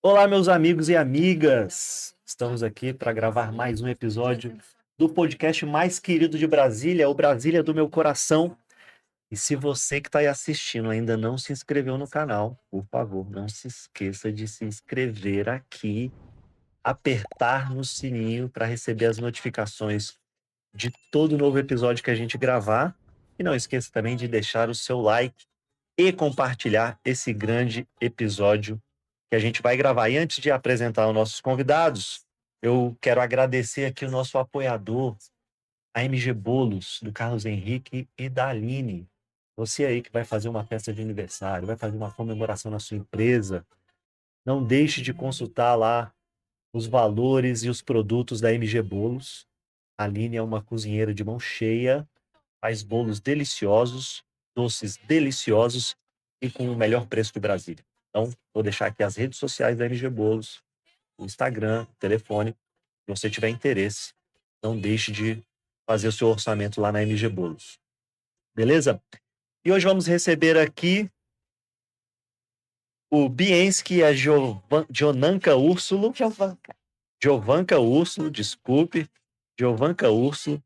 Olá, meus amigos e amigas! Estamos aqui para gravar mais um episódio do podcast mais querido de Brasília, o Brasília do meu coração. E se você que está aí assistindo ainda não se inscreveu no canal, por favor, não se esqueça de se inscrever aqui, apertar no sininho para receber as notificações de todo novo episódio que a gente gravar. E não esqueça também de deixar o seu like e compartilhar esse grande episódio que a gente vai gravar. E antes de apresentar os nossos convidados, eu quero agradecer aqui o nosso apoiador, a MG Bolos, do Carlos Henrique e da Aline. Você aí que vai fazer uma festa de aniversário, vai fazer uma comemoração na sua empresa, não deixe de consultar lá os valores e os produtos da MG Bolos. A Aline é uma cozinheira de mão cheia, faz bolos deliciosos, doces deliciosos e com o melhor preço de Brasília. Então, vou deixar aqui as redes sociais da MG Bolos, o Instagram, o telefone. Se você tiver interesse, não deixe de fazer o seu orçamento lá na MG Bolos. Beleza? E hoje vamos receber aqui o Bienski e a Jonanca Úrsulo. Giovanca Úrsulo, desculpe. Giovanca Úrsulo.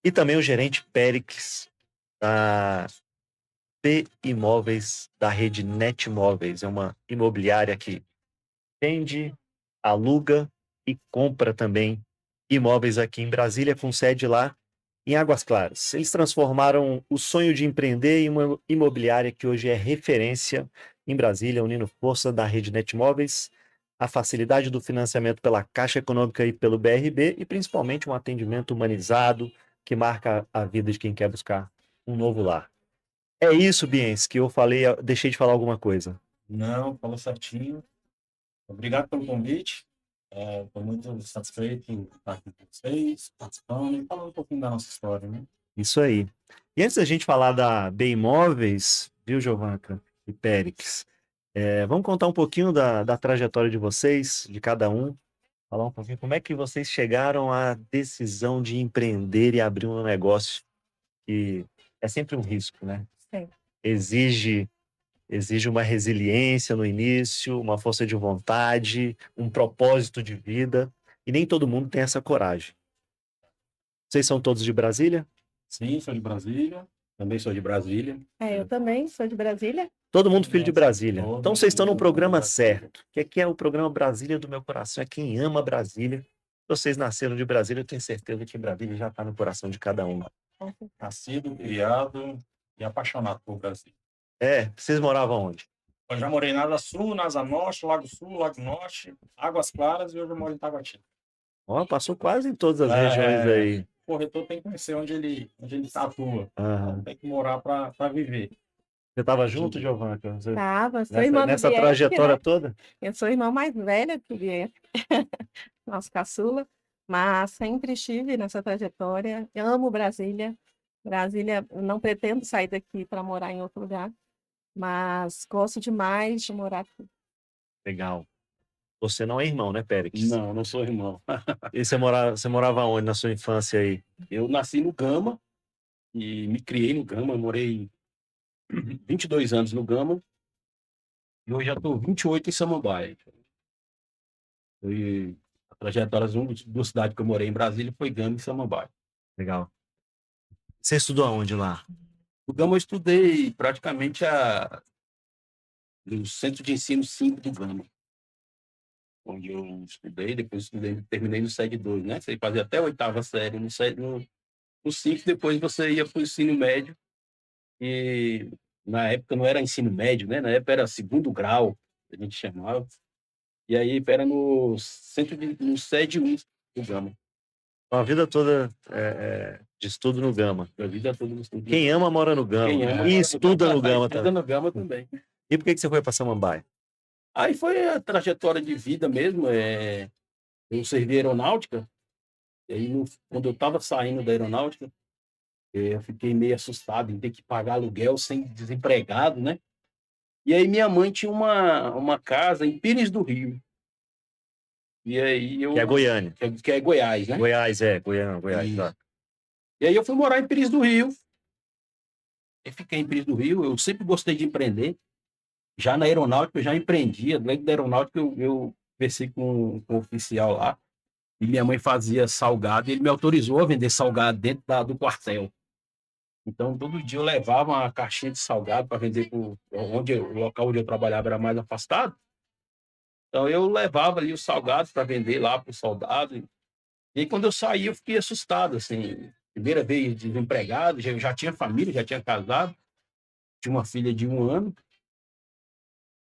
E também o gerente Périx, da P Imóveis, da rede Netmóveis. É uma imobiliária que vende, aluga e compra também imóveis aqui em Brasília, com sede lá em Águas Claras. Eles transformaram o sonho de empreender em uma imobiliária que hoje é referência em Brasília, unindo força da rede Netmóveis, a facilidade do financiamento pela Caixa Econômica e pelo BRB e principalmente um atendimento humanizado que marca a vida de quem quer buscar um novo lar. É isso, Biens, que eu falei, deixei de falar alguma coisa. Não, falou certinho. Obrigado pelo convite. Estou muito satisfeito em estar aqui com vocês, participando e falando um pouquinho da nossa história, né? Isso aí. E antes da gente falar da B Imóveis, viu, Giovanca e Périx, vamos contar um pouquinho da trajetória de vocês, de cada um, falar um pouquinho como é que vocês chegaram à decisão de empreender e abrir um negócio que é sempre um risco, né? Sim. Exige uma resiliência no início, uma força de vontade, um propósito de vida, e nem todo mundo tem essa coragem. Vocês são todos de Brasília? Sim, sou de Brasília. Também sou de Brasília. Eu também sou de Brasília. Todo mundo filho de Brasília. Todo Então vocês estão no mundo programa de Brasília. certo, que aqui é o programa Brasília do meu coração, é quem ama Brasília. Vocês nasceram de Brasília, eu tenho certeza que Brasília já está no coração de cada um. Nascido, criado e apaixonado por Brasília. Vocês moravam onde? Eu já morei na Asa Sul, na Asa Norte, Lago Sul, Lago Norte, Águas Claras e hoje eu moro em Taguatinga. Ó, passou quase em todas as regiões aí. O corretor tem que conhecer onde ele atua. Aham. Tem que morar para viver. Você estava junto, Giovanca? Tava, sou irmã do Nessa Bienque, trajetória né? toda? Eu sou irmã mais velha que o Bienque, nosso caçula, mas sempre estive nessa trajetória. Eu amo Brasília. Brasília, eu não pretendo sair daqui para morar em outro lugar, mas gosto demais de morar aqui. Legal. Você não é irmão, né, Périx? Não, não sou irmão. E você morava onde na sua infância aí? Eu nasci no Gama e me criei no Gama. Eu morei 22 anos no Gama e hoje já estou 28 em Samambaia. Foi a trajetória da cidade que eu morei em Brasília foi Gama e Samambaia. Legal. Você estudou aonde lá? No Gama eu estudei praticamente no Centro de Ensino 5 do Gama, onde eu estudei, depois terminei no SED 2, né? Você fazia até a 8ª série no 5, depois você ia para o ensino médio, e na época não era ensino médio, né? Na época era segundo grau, a gente chamava, e aí era no SED 1 do Gama. A vida toda de estudo no Gama. A vida toda no estudo. Quem ama mora no Gama. Quem ama, E estuda no Gama estuda também. no Gama também. E por que você foi para Samambaia? Aí foi a trajetória de vida mesmo. Eu servi aeronáutica, e aí quando eu estava saindo da aeronáutica, eu fiquei meio assustado em ter que pagar aluguel sem desempregado, né? E aí minha mãe tinha uma casa em Pires do Rio. E aí Que é Goiânia. Que é Goiás, né? Goiás, Goiás, tá. E aí eu fui morar em Pires do Rio. Eu fiquei em Pires do Rio, eu sempre gostei de empreender. Já na aeronáutica, eu já empreendia. Dentro da aeronáutica, eu conversei com o oficial lá, e minha mãe fazia salgado, e ele me autorizou a vender salgado dentro do quartel. Então, todo dia eu levava uma caixinha de salgado para vender o local onde eu trabalhava era mais afastado. Então, eu levava ali os salgados para vender lá para o soldado. E aí, quando eu saí, eu fiquei assustado, assim. Primeira vez desempregado, já tinha família, já tinha casado, tinha uma filha de 1 ano.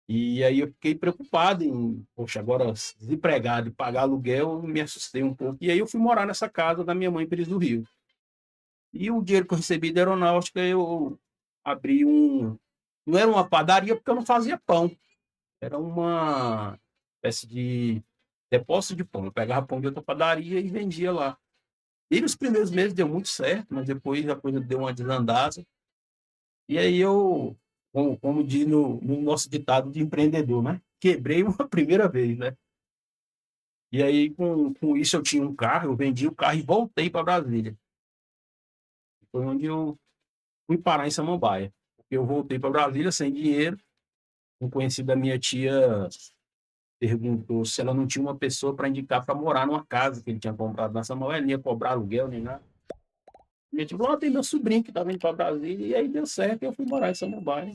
E aí eu fiquei preocupado em, poxa, agora desempregado e pagar aluguel, eu me assustei um pouco. E aí eu fui morar nessa casa da minha mãe em Pires do Rio. E o dinheiro que eu recebi da aeronáutica, eu abri não era uma padaria, porque eu não fazia pão. Era uma espécie de depósito de pão. Eu pegava pão de outra padaria e vendia lá. E nos primeiros meses deu muito certo, mas depois a coisa deu uma desandada. E aí eu, como diz no nosso ditado de empreendedor, né? Quebrei uma primeira vez, né? E aí, com isso, eu tinha um carro, eu vendi o carro e voltei para Brasília. Foi onde eu fui parar em Samambaia. Eu voltei para Brasília sem dinheiro. Um conhecido da minha tia perguntou se ela não tinha uma pessoa para indicar para morar numa casa que ele tinha comprado na Samambaia, não ia cobrar aluguel nem nada. E eu falou, tem meu sobrinho que estava indo para Brasília, e aí deu certo, e eu fui morar em Samambaia.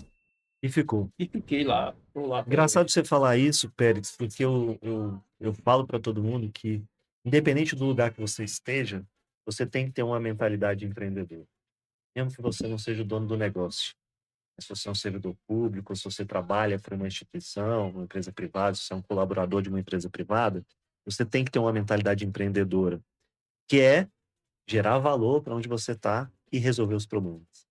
E ficou. E fiquei lá, estou lá até Engraçado hoje. você falar isso, Pérez, porque eu falo para todo mundo que, independente do lugar que você esteja, você tem que ter uma mentalidade empreendedora. Mesmo que você não seja o dono do negócio. Se você é um servidor público, se você trabalha para uma instituição, uma empresa privada, se você é um colaborador de uma empresa privada, você tem que ter uma mentalidade empreendedora, que é gerar valor para onde você está e resolver os problemas.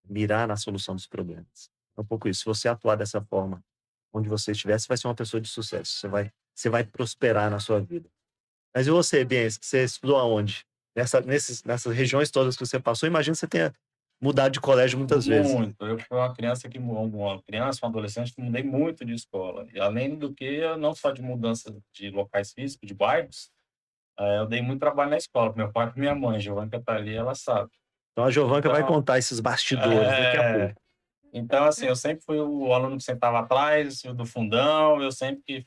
Mirar na solução dos problemas. É um pouco isso. Se você atuar dessa forma, onde você estiver, você vai ser uma pessoa de sucesso. Você vai prosperar na sua vida. Mas e você, Biens, que você estudou aonde? Nessas regiões todas que você passou, imagino que você tenha mudado de colégio muitas vezes. Muito. Eu fui uma criança uma criança, um adolescente que mudei muito de escola. E além do que, não só de mudança de locais físicos, de bairros, eu dei muito trabalho na escola. Meu pai e minha mãe, Giovanna que tá ali, ela sabe. Então a Giovanca vai Então, contar esses bastidores daqui a é, pouco. então, assim, eu sempre fui o aluno que sentava atrás, o do fundão, eu sempre que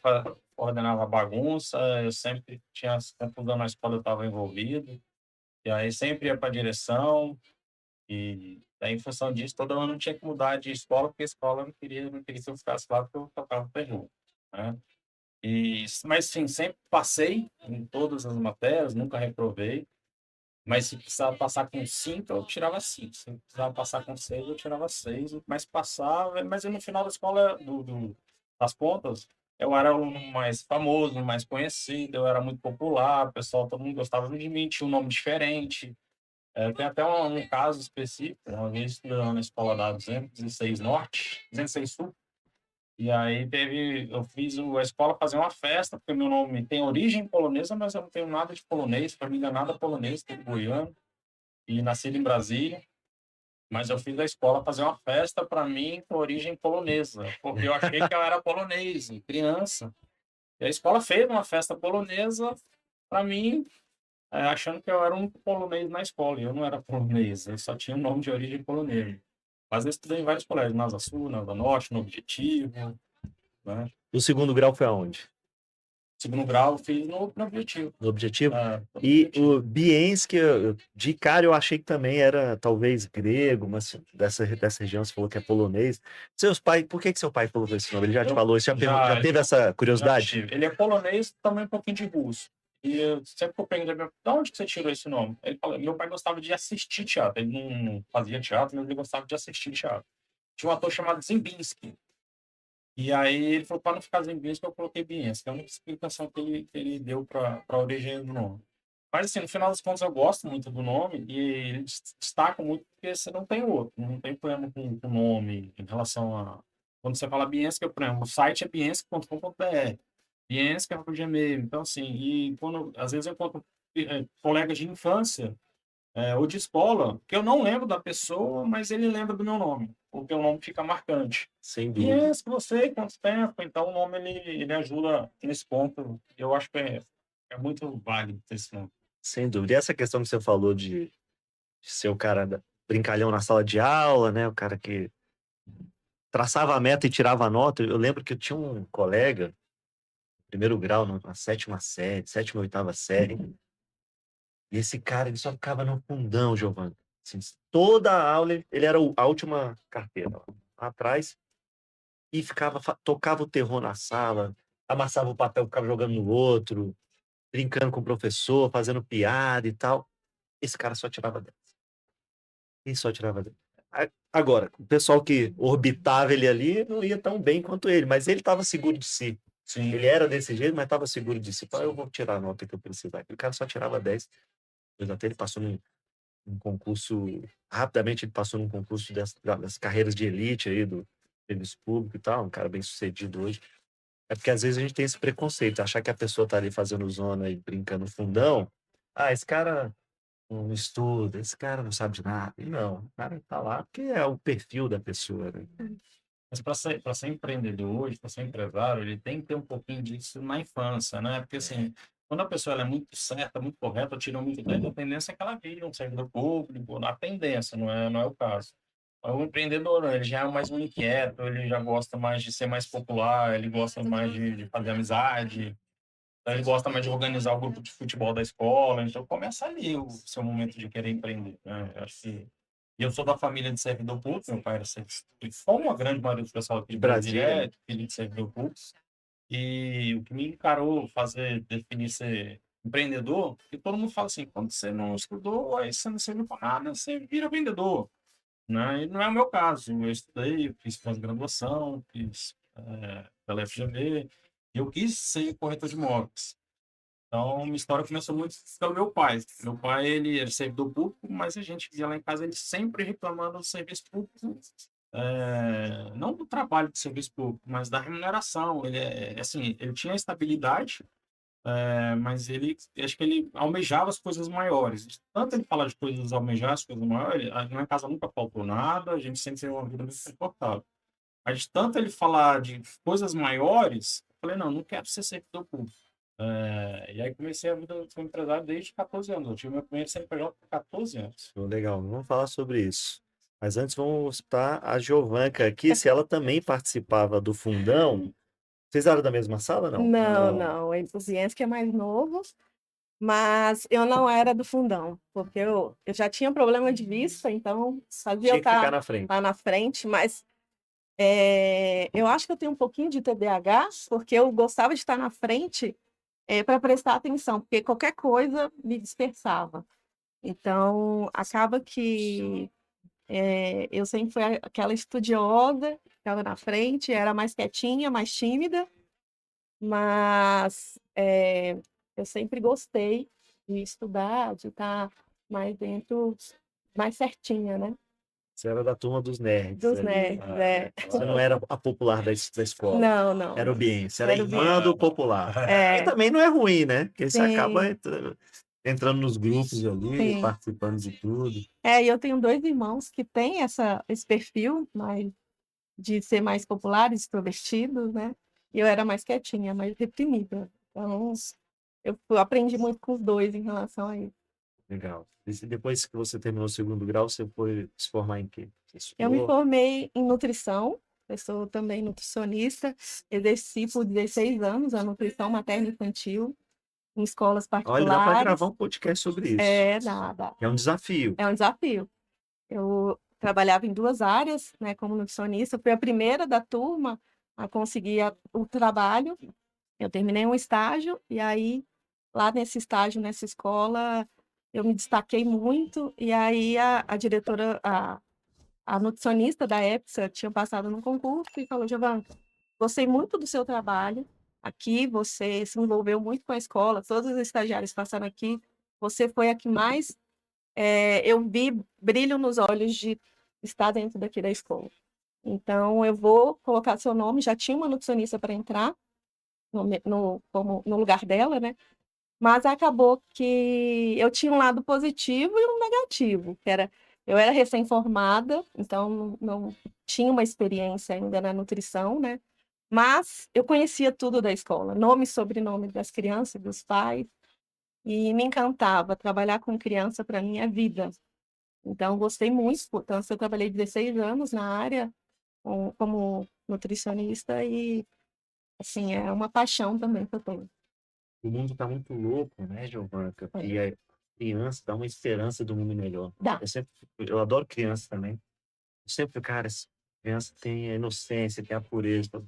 coordenava bagunça, eu sempre tinha, sempre na escola eu estava envolvido, e aí sempre ia para a direção, e daí, em função disso, todo ano tinha que mudar de escola, porque a escola não queria que eu ficasse lá, porque eu tocava terror, né? Mas, sim, sempre passei em todas as matérias, nunca reprovei, mas se precisava passar com 5, eu tirava 5. Se precisava passar com 6, eu tirava 6. Mas passava, mas no final da escola, das contas, eu era o aluno mais famoso, mais conhecido, eu era muito popular, o pessoal, todo mundo gostava de mim, tinha um nome diferente. Tem até um caso específico, uma vez estudando na escola da 206 Norte, 206 Sul, e aí eu fiz a escola fazer uma festa, porque meu nome tem origem polonesa, mas eu não tenho nada de polonês, família nada polonês, tudo goiano, e nascido em Brasília. Mas eu fiz a escola fazer uma festa para mim com origem polonesa, porque eu achei que eu era polonês, criança. E a escola fez uma festa polonesa para mim, achando que eu era um polonês na escola, e eu não era polonês, eu só tinha um nome de origem polonesa. Mas eu estudei em vários colégios, na Asa Sul, na Asa Norte, no Objetivo, né? O segundo grau foi aonde? Segundo grau, eu fiz no Objetivo. No Objetivo? No E Objetivo. o Biens, que de cara eu achei que também era talvez grego, mas dessa região você falou que é polonês. Seus pais, por que seu pai colocou esse nome? Ele já te falou, você já teve essa Já curiosidade? tive. Ele é polonês, também um pouquinho de russo. E sempre que eu perguntei, de onde que você tirou esse nome? Ele falou, meu pai gostava de assistir teatro. Ele não fazia teatro, mas ele gostava de assistir teatro. Tinha um ator chamado Zimbinski. E aí ele falou, para não ficar Zimbinski, eu coloquei Bienski. É a única explicação que ele deu para a origem do nome. Mas, assim, no final das contas, eu gosto muito do nome e ele destaca muito porque você não tem outro. Não tem problema com o nome em relação a... Quando você fala Bienski, por exemplo, o site é bienski.com.br. Bienski é o Gmail. Então, assim, e às vezes eu encontro colegas de infância ou de escola, que eu não lembro da pessoa, mas ele lembra do meu nome, porque o nome fica marcante. Sem E dúvida. esse você, quanto tempo? Então, o nome, ele ajuda nesse ponto. Eu acho que é muito válido esse nome. Sem dúvida. E essa questão que você falou de ser o cara brincalhão na sala de aula, né? O cara que traçava a meta e tirava a nota. Eu lembro que eu tinha um colega, primeiro grau, na sétima série, sétima, oitava série, e esse cara, ele só ficava no fundão, Giovanni. Assim, toda a aula, ele era a última carteira, lá atrás, e ficava, tocava o terror na sala, amassava o papel, ficava jogando no outro, brincando com o professor, fazendo piada e tal. Esse cara só tirava 10. Ele só tirava 10. Agora, o pessoal que orbitava ele ali não ia tão bem quanto ele, mas ele estava seguro de si. Sim. Ele era desse jeito, mas estava seguro de si. Eu vou tirar a nota que eu precisar. O cara só tirava 10. Depois até ele passou num concurso, rapidamente ele passou num concurso das carreiras de elite aí, do serviço público e tal, um cara bem sucedido hoje. É porque às vezes a gente tem esse preconceito, achar que a pessoa tá ali fazendo zona e brincando no fundão. Esse cara não estuda, esse cara não sabe de nada. E não, o cara tá lá porque é o perfil da pessoa, né? Mas para ser empreendedor hoje, para ser empresário, ele tem que ter um pouquinho disso na infância, né? Porque assim, quando a pessoa ela é muito certa, muito correta, tira muito 10, a tendência é que ela vire um servidor público, na tendência, não é o caso. O empreendedor, ele já é mais um inquieto, ele já gosta mais de ser mais popular, ele gosta mais de fazer amizade, ele gosta mais de organizar o grupo de futebol da escola, então começa ali o seu momento de querer empreender, né? Eu acho que e eu sou da família de servidor público, meu pai era servidor, como a grande maioria do pessoal aqui De de Brasília Brasília, é filho de servidor público, e o que me encarou definir ser empreendedor, porque todo mundo fala assim, quando você não estudou, aí você não serviu para nada, você vira vendedor, né? E não é o meu caso, eu estudei, eu fiz pós-graduação, fiz pela FGV, e eu quis ser corretor de imóveis. Então, minha história começou muito pelo meu pai. Meu pai, ele era servidor público, mas a gente via lá em casa ele sempre reclamando do serviço público, não do trabalho do serviço público, mas da remuneração. Ele, assim, ele tinha estabilidade, mas ele, acho que ele almejava as coisas maiores. Tanto ele falar de coisas, almejar as coisas maiores, na minha casa nunca faltou nada, a gente sempre teve uma vida muito confortável. Mas de tanto ele falar de coisas maiores, eu falei, não quero ser servidor público. E aí comecei a vida como empresário desde 14 anos. Eu tive meu primeiro CNPJ com 14 anos. legal, vamos falar sobre isso. Mas antes vamos escutar a Giovanca aqui, se ela também participava do fundão. Vocês eram da mesma sala, não? Não. O Zienski é mais novo, mas eu não era do fundão, porque eu já tinha problema de vista, então fazia Tinha eu que ficar estar na frente. lá na frente, mas eu acho que eu tenho um pouquinho de TDAH, porque eu gostava de estar na frente para prestar atenção, porque qualquer coisa me dispersava. Então, acaba que eu sempre fui aquela estudiosa, ficava na frente, era mais quietinha, mais tímida, mas eu sempre gostei de estudar, de estar mais dentro, mais certinha, né? Você era da turma dos nerds Dos ali. nerds, Você não era a popular da escola. Não. Era o bien, você era Era o irmã do popular. E também não é ruim, né? Porque você Sim. acaba entrando nos grupos ali, Sim. participando de tudo. E eu tenho 2 irmãos que têm esse perfil de ser mais populares, extrovertidos, né? E eu era mais quietinha, mais reprimida. Então, eu aprendi muito com os 2 em relação a isso. Legal. E depois que você terminou o segundo grau, você foi se formar em quê? Você Eu me estudou? formei em nutrição, eu sou também nutricionista, exerci por 16 anos a nutrição materno-infantil em escolas Olha, dá para gravar particulares. um podcast sobre isso. Dá. É um desafio. É um desafio. Eu trabalhava em 2 áreas, né, como nutricionista. Eu fui a primeira da turma a conseguir o trabalho. Eu terminei um estágio e aí, lá nesse estágio, nessa escola, eu me destaquei muito. E aí a diretora, a nutricionista da EPSA tinha passado no concurso e falou, Giovanna, gostei muito do seu trabalho aqui, você se envolveu muito com a escola, todos os estagiários passaram aqui, você foi a que mais eu vi brilho nos olhos de estar dentro daqui da escola. Então, eu vou colocar seu nome, já tinha uma nutricionista para entrar no lugar dela, né? Mas acabou que eu tinha um lado positivo e um negativo, que era, eu era recém-formada, então não tinha uma experiência ainda na nutrição, né? Mas eu conhecia tudo da escola, nome e sobrenome das crianças, dos pais, e me encantava. Trabalhar com criança, para mim, é vida. Então, gostei muito, portanto, eu trabalhei 16 anos na área, como nutricionista e, assim, é uma paixão também que eu tenho. O mundo tá muito louco, né, Giovanca? É. E a criança dá uma esperança do mundo melhor. Dá. Eu adoro criança também. Eu sempre, cara, essa criança tem a inocência, tem a pureza.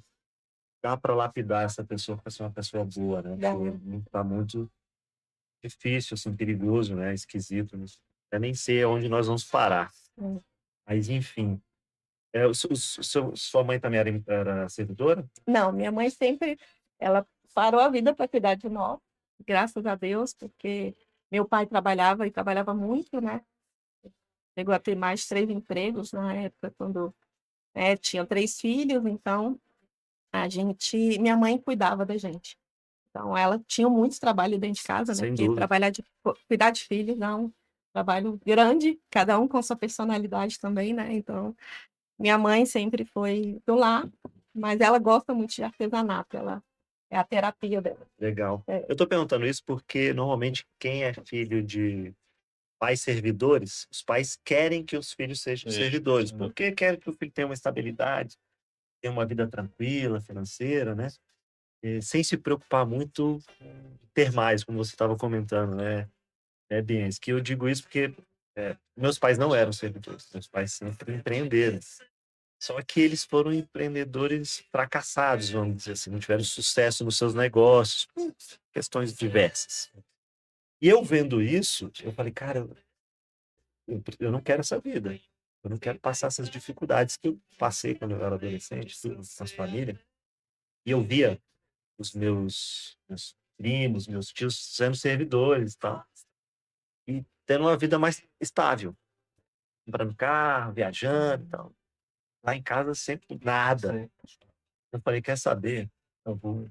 Dá para lapidar essa pessoa para ser uma pessoa boa, né? Dá. Porque tá muito difícil, assim, perigoso, né? Esquisito. Né? Eu nem sei onde nós vamos parar. É. Mas, enfim. Sua mãe também era servidora? Não, minha mãe sempre, ela parou a vida para cuidar de nós, graças a Deus, porque meu pai trabalhava e trabalhava muito, né? Chegou a ter mais 3 empregos na época, quando tinha 3 filhos, então minha mãe cuidava da gente. Então ela tinha muito trabalho dentro de casa, né? Sem Porque dúvida. cuidar de filhos é um trabalho grande, cada um com sua personalidade também, né? Então minha mãe sempre foi do lar, mas ela gosta muito de artesanato, ela é a terapia dela. Legal. É. Eu tô perguntando isso porque, normalmente, quem é filho de pais servidores, os pais querem que os filhos sejam Isso, servidores, sim. porque querem que o filho tenha uma estabilidade, tenha uma vida tranquila, financeira, né? Sem se preocupar muito em ter mais, como você estava comentando, né? Biens, que eu digo isso porque meus pais não eram servidores, meus pais sempre empreenderam. Só que eles foram empreendedores fracassados, vamos dizer assim, não tiveram sucesso nos seus negócios, por questões diversas. E eu vendo isso, eu falei, cara, eu não quero essa vida. Eu não quero passar essas dificuldades que eu passei quando eu era adolescente, tudo, com as famílias. E eu via os meus primos, meus tios sendo servidores e tal. E tendo uma vida mais estável. Comprando carro, viajando e tal. Lá em casa sempre nada. Eu falei, quer saber? Eu vou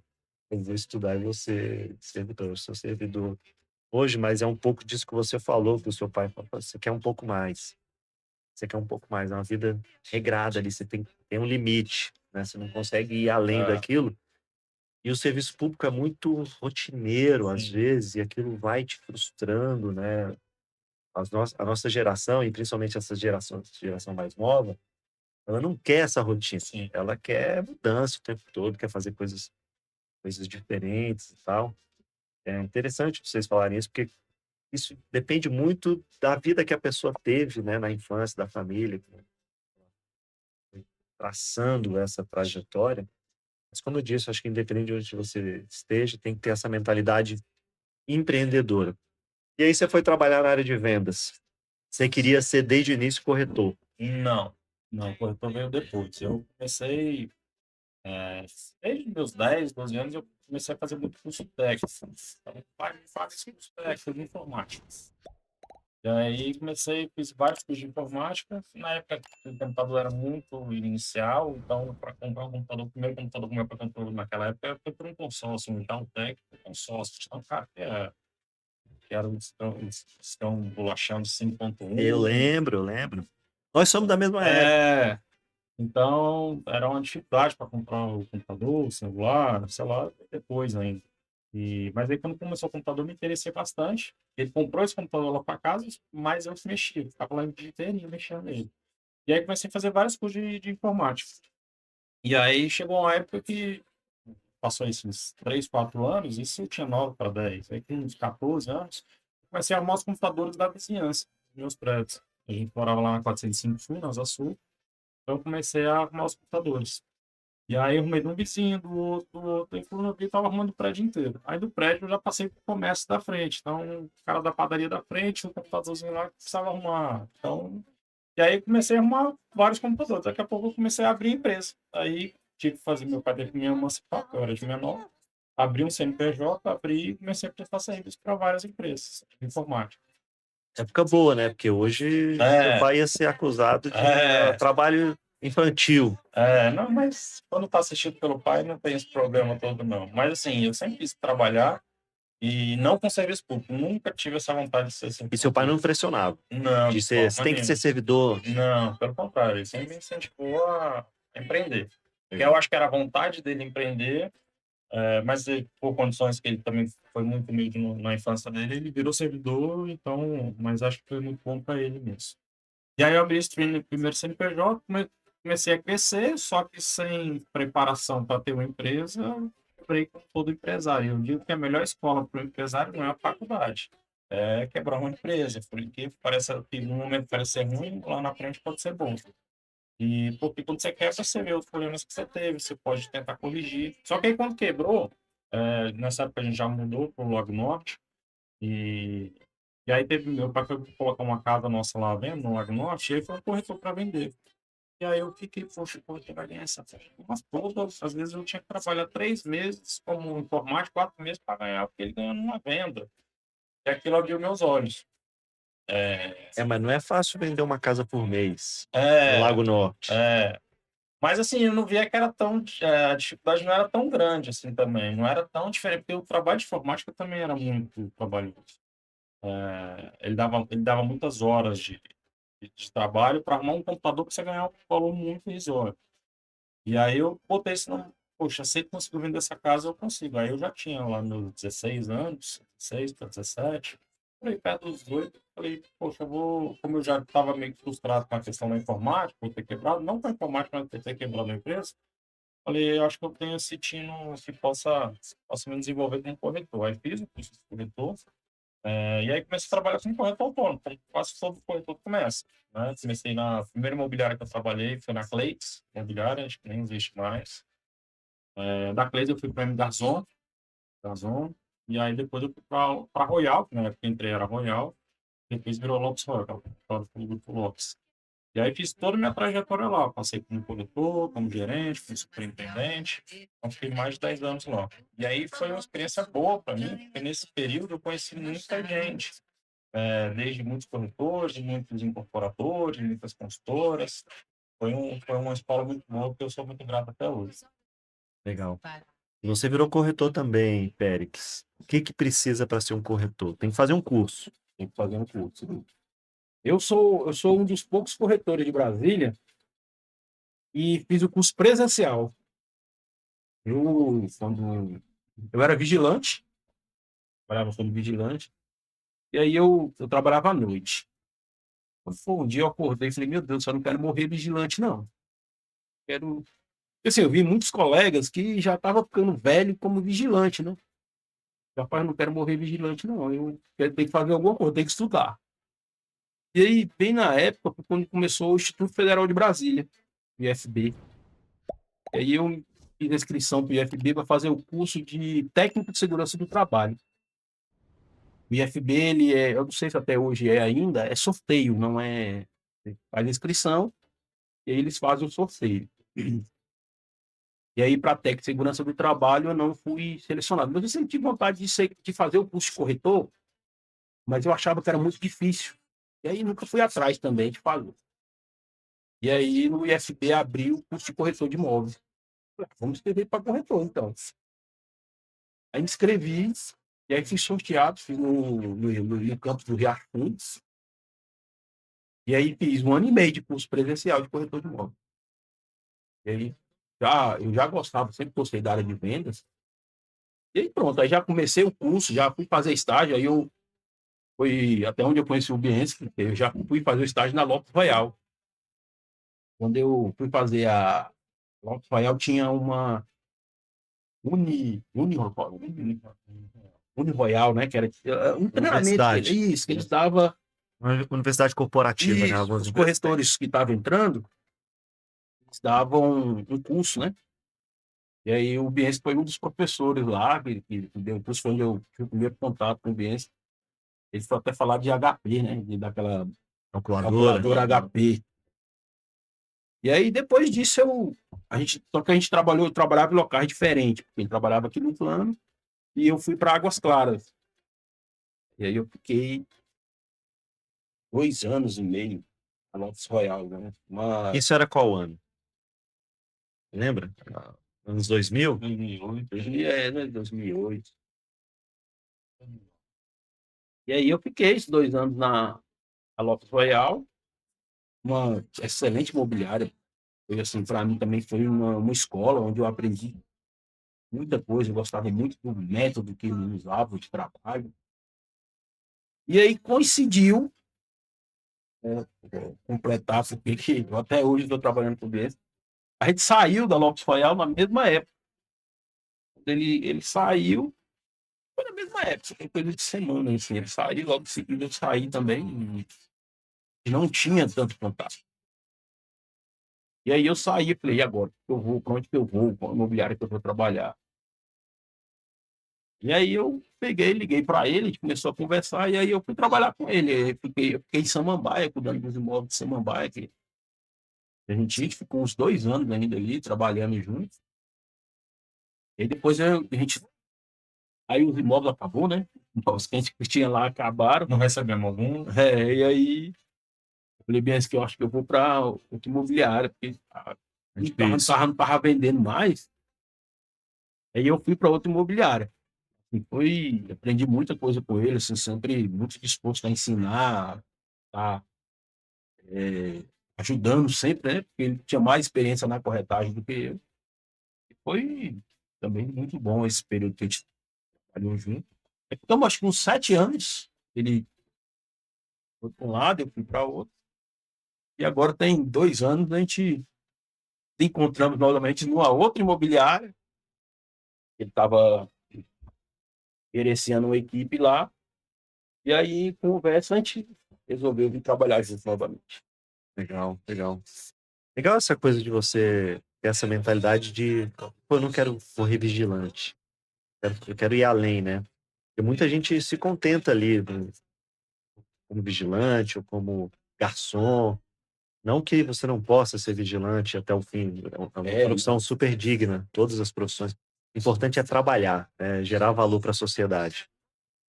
estudar e vou ser servidor. Eu sou servidor hoje, mas é um pouco disso que você falou, que o seu pai falou. Você quer um pouco mais. Você quer um pouco mais. É uma vida regrada ali. Você tem um limite, né? Você não consegue ir além daquilo. E o serviço público é muito rotineiro, às Sim. vezes, e aquilo vai te frustrando, né? A nossa geração, e principalmente essa geração mais nova, ela não quer essa rotina. Sim. Ela quer mudança o tempo todo, quer fazer coisas diferentes e tal. É interessante vocês falarem isso, porque isso depende muito da vida que a pessoa teve, né, na infância, da família, traçando essa trajetória. Mas, como eu disse, acho que independente de onde você esteja, tem que ter essa mentalidade empreendedora. E aí você foi trabalhar na área de vendas. Você queria ser, desde o início, corretor. Não, o corretor veio depois. Eu comecei, desde meus 10, 12 anos, eu comecei a fazer muito curso técnico. Então, o pai me faz esse curso técnico de informática. E aí fiz vários cursos de informática. Na época, o computador era muito inicial, então, para comprar um computador, o primeiro computador que meu pai comprou naquela época foi por um consórcio, um técnico, consórcio. Então, cara, que era estão bolachando 5.1. Eu lembro. Nós somos da mesma época. Então, era uma dificuldade para comprar o computador, o celular, depois ainda. Mas aí, quando começou o computador, me interessei bastante. Ele comprou esse computador lá para casa, mas eu mexia, ficava lá o dia inteirinho mexendo nele. E aí, comecei a fazer vários cursos de informática. E aí, chegou uma época que passou esses 3, 4 anos, isso eu tinha 9 para 10. Aí, com uns 14 anos, comecei a arrumar os computadores da vizinhança, dos meus prédios. A gente morava lá na 405 Sul, na Asa Sul. Então, eu comecei a arrumar os computadores. E aí, eu arrumei de um vizinho, do outro. E quando eu vi, estava arrumando o prédio inteiro. Aí, do prédio, eu já passei para o comércio da frente. Então, o cara da padaria da frente, o computadorzinho lá que precisava arrumar. Então, e aí, comecei a arrumar vários computadores. Daqui a pouco, eu comecei a abrir empresa. Aí, tive que fazer, meu pai teve que me emancipar, porque eu era de menor. Abri um CNPJ, abri e comecei a prestar serviço para várias empresas de informática. Época boa, né? Porque hoje seu pai ia ser acusado de trabalho infantil. Não, mas quando tá assistido pelo pai, não tem esse problema todo, não. Mas assim, eu sempre quis trabalhar e não com serviço público. Nunca tive essa vontade de ser assim. E seu pai não pressionava. Não, De de ser, você forma tem que ser nenhuma. servidor. Não, pelo contrário, ele sempre me incentivou a empreender. Porque eu acho que era a vontade dele empreender, mas por condições que ele também foi muito humilde na infância dele, ele virou servidor, então, mas acho que foi muito bom para ele mesmo. E aí eu abri esse primeiro CNPJ, comecei a crescer, só que sem preparação para ter uma empresa, quebrei como todo empresário. Eu digo que a melhor escola para o empresário não é a faculdade, é quebrar uma empresa, porque parece que no momento parece ser ruim, lá na frente pode ser bom. E porque quando você quebra, você vê os problemas que você teve, você pode tentar corrigir. Só que aí quando quebrou, nessa época a gente já mudou para o Lago Norte, e, e aí teve meu pai foi colocar uma casa nossa lá vendo, no Lago Norte, e aí foi um corretor para vender. E aí eu fiquei, poxa, pô, eu vai ganhar essa mas todas, às vezes eu tinha que trabalhar 3 meses como informático, 4 meses para ganhar, porque ele ganhando uma venda. E aquilo abriu meus olhos. Mas não é fácil vender uma casa por mês no É, Lago Norte. mas assim, eu não via que era tão, a dificuldade não era tão grande assim também, não era tão diferente, porque o trabalho de informática também era muito trabalhoso. Ele dava muitas horas de trabalho para arrumar um computador que você ganhar um valor muito irrisório. E aí eu botei isso no. Poxa, se ele conseguiu vender essa casa, eu consigo. Aí eu já tinha lá meus 16 anos, 16 para 17. Falei, perto dos 18, falei, poxa, eu vou. Como eu já estava meio que frustrado com a questão da informática, por ter quebrado, não com a informática, mas por ter quebrado a empresa, falei, eu acho que eu tenho esse tino que possa me desenvolver como corretor. Aí fiz o curso de corretor, e aí comecei a trabalhar como corretor autônomo, como quase todo corretor começa. Né? Comecei na primeira imobiliária que eu trabalhei, foi na Cleits, imobiliária, acho que nem existe mais. Da Cleits eu fui para a Gazon, e aí depois eu fui para Royal, que na época que eu entrei era Royal, depois virou Lopes Royal, do grupo Lopes. E aí fiz toda a minha trajetória lá, passei como corretor, como gerente, como superintendente, então fiquei mais de 10 anos lá. E aí foi uma experiência boa para mim, porque nesse período eu conheci muita gente, desde muitos corretores, muitos incorporadores, muitas consultoras. Foi uma escola muito boa que eu sou muito grato até hoje. Legal. E você virou corretor também, Périx. O que que precisa para ser um corretor? Tem que fazer um curso. Tem que fazer um curso. Eu sou um dos poucos corretores de Brasília e fiz o curso presencial. Quando eu era vigilante, trabalhava como vigilante, e aí eu trabalhava à noite. Um dia eu acordei e falei, meu Deus, eu não quero morrer vigilante, não. Quero. Assim, eu vi muitos colegas que já estavam ficando velho como vigilante, né? Rapaz, eu não quero morrer vigilante, não. Eu tenho que fazer alguma coisa, tenho que estudar. E aí, bem na época, foi quando começou o Instituto Federal de Brasília, o IFB. E aí eu fiz a inscrição para o IFB para fazer o curso de técnico de segurança do trabalho. O IFB, eu não sei se até hoje é ainda, é sorteio, não é. Você faz a inscrição e aí eles fazem o sorteio. E aí, para técnico de segurança do trabalho, eu não fui selecionado. Mas eu sempre tive vontade de fazer o curso de corretor, mas eu achava que era muito difícil. E aí nunca fui atrás também de fazer. E aí no IFB abriu o curso de corretor de imóveis. Vamos escrever para corretor, então. Aí me inscrevi, e aí fui sorteado, fui no campus do Riacho Fundos. E aí fiz 1 ano e meio de curso presencial de corretor de imóveis. E aí eu já gostava, sempre gostei da área de vendas. E aí pronto, aí já comecei o curso, já fui fazer estágio, aí foi até onde eu conheci o Biense, eu já fui fazer o estágio na Lopes Royal. Quando eu fui fazer a Lopes Royal, tinha uma Royal, né? Que era um treinamento. Universidade. Isso, que eles davam. Uma universidade corporativa, né? Isso, Algumas os empresas têm. corretores que estavam entrando, eles davam um curso, né? E aí o Biense foi um dos professores lá, que deu o curso, foi onde eu tive o primeiro contato com o Biense. Eles foram até falar de HP, né? Daquela Calculadora. calculadora HP. E aí, depois disso, só que a gente trabalhava em locais diferentes. Porque ele trabalhava aqui no plano e eu fui para Águas Claras. E aí eu fiquei 2 anos e meio na Lopes Royal, né? Isso era qual ano? Lembra? Anos 2000? 2008, né? 2008. E aí eu fiquei esses 2 anos na Lopes Royal, uma excelente imobiliária. Foi assim, para mim também foi uma escola onde eu aprendi muita coisa, eu gostava muito do método que eles usavam de trabalho. E aí coincidiu, completar, porque eu até hoje estou trabalhando com eles. A gente saiu da Lopes Royal na mesma época. Quando ele saiu, foi na mesma época, tem coisa de semana, assim. Ele saiu, logo em seguida eu saí também, e não tinha tanto contato. E aí eu saí, falei, e agora? Eu vou, para onde que eu vou? Qual imobiliária que eu vou trabalhar? E aí eu peguei, liguei para ele, a gente começou a conversar, e aí eu fui trabalhar com ele. Eu fiquei em Samambaia, cuidando dos imóveis de Samambaia, que a gente ficou uns 2 anos ainda ali, trabalhando juntos. E aí depois a gente. Aí os imóveis acabou, né? Os imóveis que a gente tinha lá acabaram. Não recebemos algum. E aí eu falei bem assim, que eu acho que eu vou para outra imobiliária, porque não tava vendendo mais. Aí eu fui para outra imobiliária. E aprendi muita coisa com ele, assim, sempre muito disposto a ensinar, tá, ajudando sempre, né? Porque ele tinha mais experiência na corretagem do que eu. E foi também muito bom esse período que a gente trabalhou junto. Aí ficamos, acho que uns 7 anos. Ele foi para um lado, eu fui para outro. E agora tem 2 anos a gente se encontramos novamente numa outra imobiliária. Ele estava gerenciando uma equipe lá. E aí, em conversa, a gente resolveu vir trabalhar juntos novamente. Legal, legal. Legal essa coisa de você ter essa mentalidade de, pô, eu não quero correr vigilante. Eu quero ir além, né? Porque muita gente se contenta ali como vigilante ou como garçom. Não que você não possa ser vigilante até o fim. É uma profissão super digna, todas as profissões. O importante é trabalhar, gerar valor para a sociedade.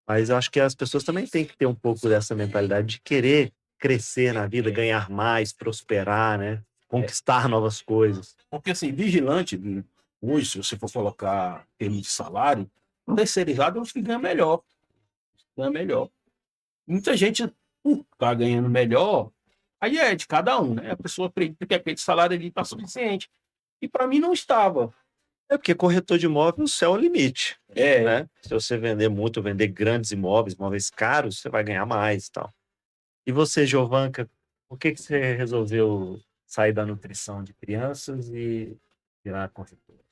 Mas eu acho que as pessoas também têm que ter um pouco dessa mentalidade de querer crescer na vida, ganhar mais, prosperar, né? Conquistar novas coisas. Porque, assim, vigilante, hoje, se você for colocar em termos de salário, terceirizado é os que ganham melhor. Ganha melhor. Muita gente está ganhando melhor, aí é de cada um, né? A pessoa acredita que aquele salário ali está suficiente. E para mim não estava. É porque corretor de imóvel, o céu é o limite, É, né? Se você vender muito, vender grandes imóveis, imóveis caros, você vai ganhar mais e tal. E você, Giovanca, por que você resolveu sair da nutrição de crianças e virar corretora?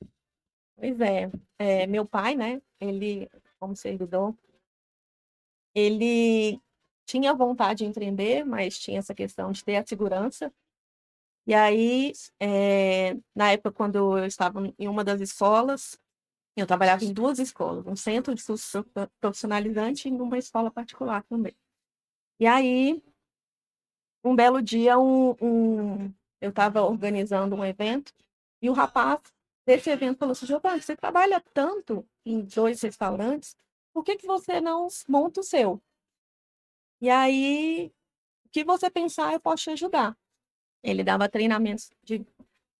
Pois é, meu pai, né, ele, como servidor, ele tinha vontade de empreender, mas tinha essa questão de ter a segurança. E aí, na época, quando eu estava em uma das escolas, eu trabalhava em 2 escolas, um centro de curso profissionalizante e numa escola particular também. E aí, um belo dia, eu estava organizando um evento e o rapaz desse evento falou assim: Giovanni, você trabalha tanto em 2 restaurantes, por que que você não monta o seu? E aí, o que você pensar, eu posso te ajudar. Ele dava treinamentos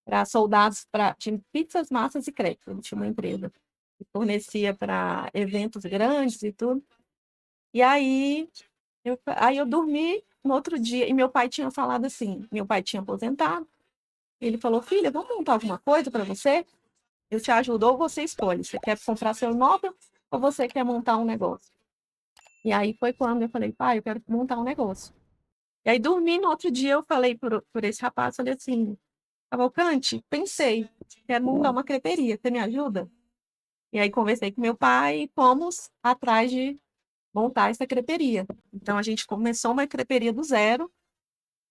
para soldados de pizzas, massas e crepes. Ele tinha uma empresa que fornecia para eventos grandes e tudo. E aí eu dormi no outro dia, e meu pai tinha falado assim, meu pai tinha aposentado, ele falou: filha, vamos montar alguma coisa para você? Eu te ajudo, ou você escolhe, você quer comprar seu imóvel ou você quer montar um negócio? E aí foi quando eu falei: pai, eu quero montar um negócio. E aí dormi, no outro dia eu falei por esse rapaz, falei assim: Cavalcante, pensei, quero montar uma creperia, você me ajuda? E aí conversei com meu pai e fomos atrás de montar essa creperia. Então a gente começou uma creperia do zero,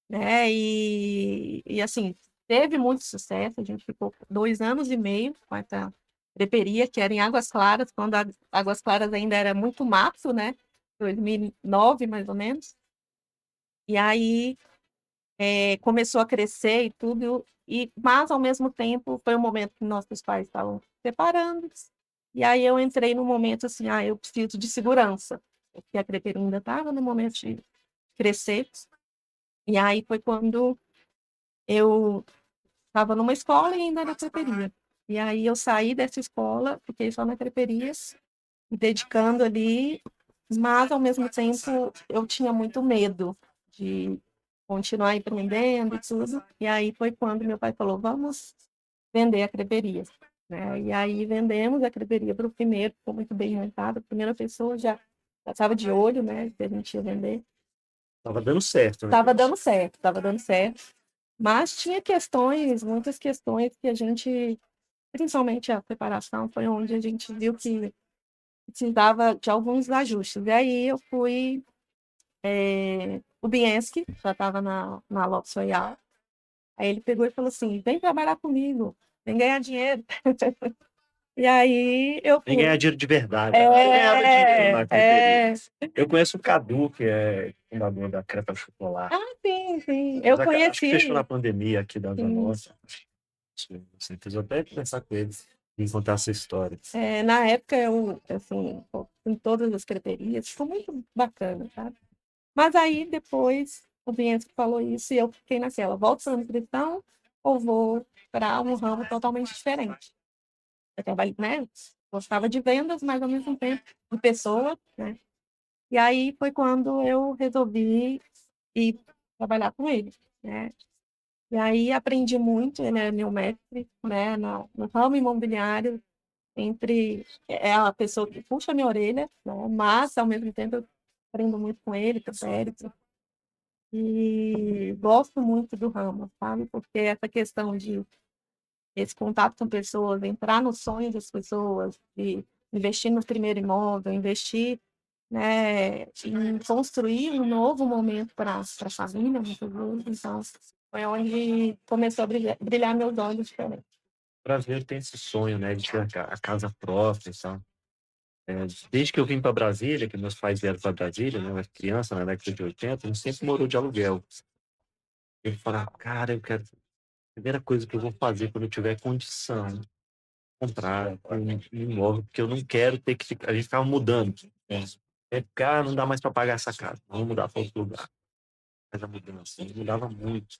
né? E assim, teve muito sucesso. A gente ficou 2 anos e meio com essa creperia, que era em Águas Claras, quando Águas Claras ainda era muito mato, né? 2009, mais ou menos. E aí começou a crescer e tudo, mas ao mesmo tempo foi um momento que nossos pais estavam separando. E aí eu entrei no momento assim: eu preciso de segurança, porque a creperia ainda estava no momento de crescer. E aí foi quando eu estava numa escola e ainda na creperia. E aí eu saí dessa escola, fiquei só na creperia, me dedicando ali, mas ao mesmo tempo eu tinha muito medo de continuar empreendendo e tudo. E aí foi quando meu pai falou: vamos vender a creperia, né? E aí vendemos a creperia para o primeiro, ficou muito bem montado. A primeira pessoa já estava de olho, né, que a gente ia vender. Tava dando certo, né? Estava dando certo, estava dando certo. Mas tinha questões, muitas questões que a gente, principalmente a preparação, foi onde a gente viu que precisava de alguns ajustes. E aí eu fui, o Bienski, já estava na Lopes Royal, aí ele pegou e falou assim, vem trabalhar comigo, vem ganhar dinheiro. E aí eu Nem fui. ganhar dinheiro de verdade. Eu ganhava dinheiro na creperia. Eu conheço o Cadu, que é fundador da Crepa Chocolate. Sim, sim. Eu Mas acho que conheci fechou na ele. pandemia aqui da Sim. nossa. Você fez até conversar com eles e contar essa história. Na época, eu, assim, em todas as creperias, ficou muito bacana, sabe? Mas aí, depois, o Bienski falou isso e eu fiquei naquela, volto para a nutrição ou vou para um ramo totalmente diferente? Eu trabalho, né? Gostava de vendas, mas ao mesmo tempo de pessoa, né? E aí foi quando eu resolvi ir trabalhar com ele, né? E aí aprendi muito, ele é meu mestre, né? No ramo imobiliário, é a pessoa que puxa a minha orelha, né? Mas ao mesmo tempo eu aprendo muito com ele, com o Pérez, e gosto muito do ramo, sabe? Porque essa questão de esse contato com pessoas, entrar nos sonhos das pessoas, de investir no primeiro imóvel, investir, né, em construir um novo momento para a família, muitas vezes. Então, foi onde começou a brilhar meus olhos diferente. O brasileiro tem esse sonho, né, de ter a casa própria e tal. Desde que eu vim para Brasília, que meus pais vieram para Brasília, né, eu era criança, na década de 80, a gente sempre morou de aluguel. Eu falava, cara, eu quero. A primeira coisa que eu vou fazer quando eu tiver condição de comprar um imóvel, porque eu não quero ter que ficar. A gente ficava mudando. Cara, não dá mais para pagar essa casa, vamos mudar para outro lugar. Mas a mudança mudava muito.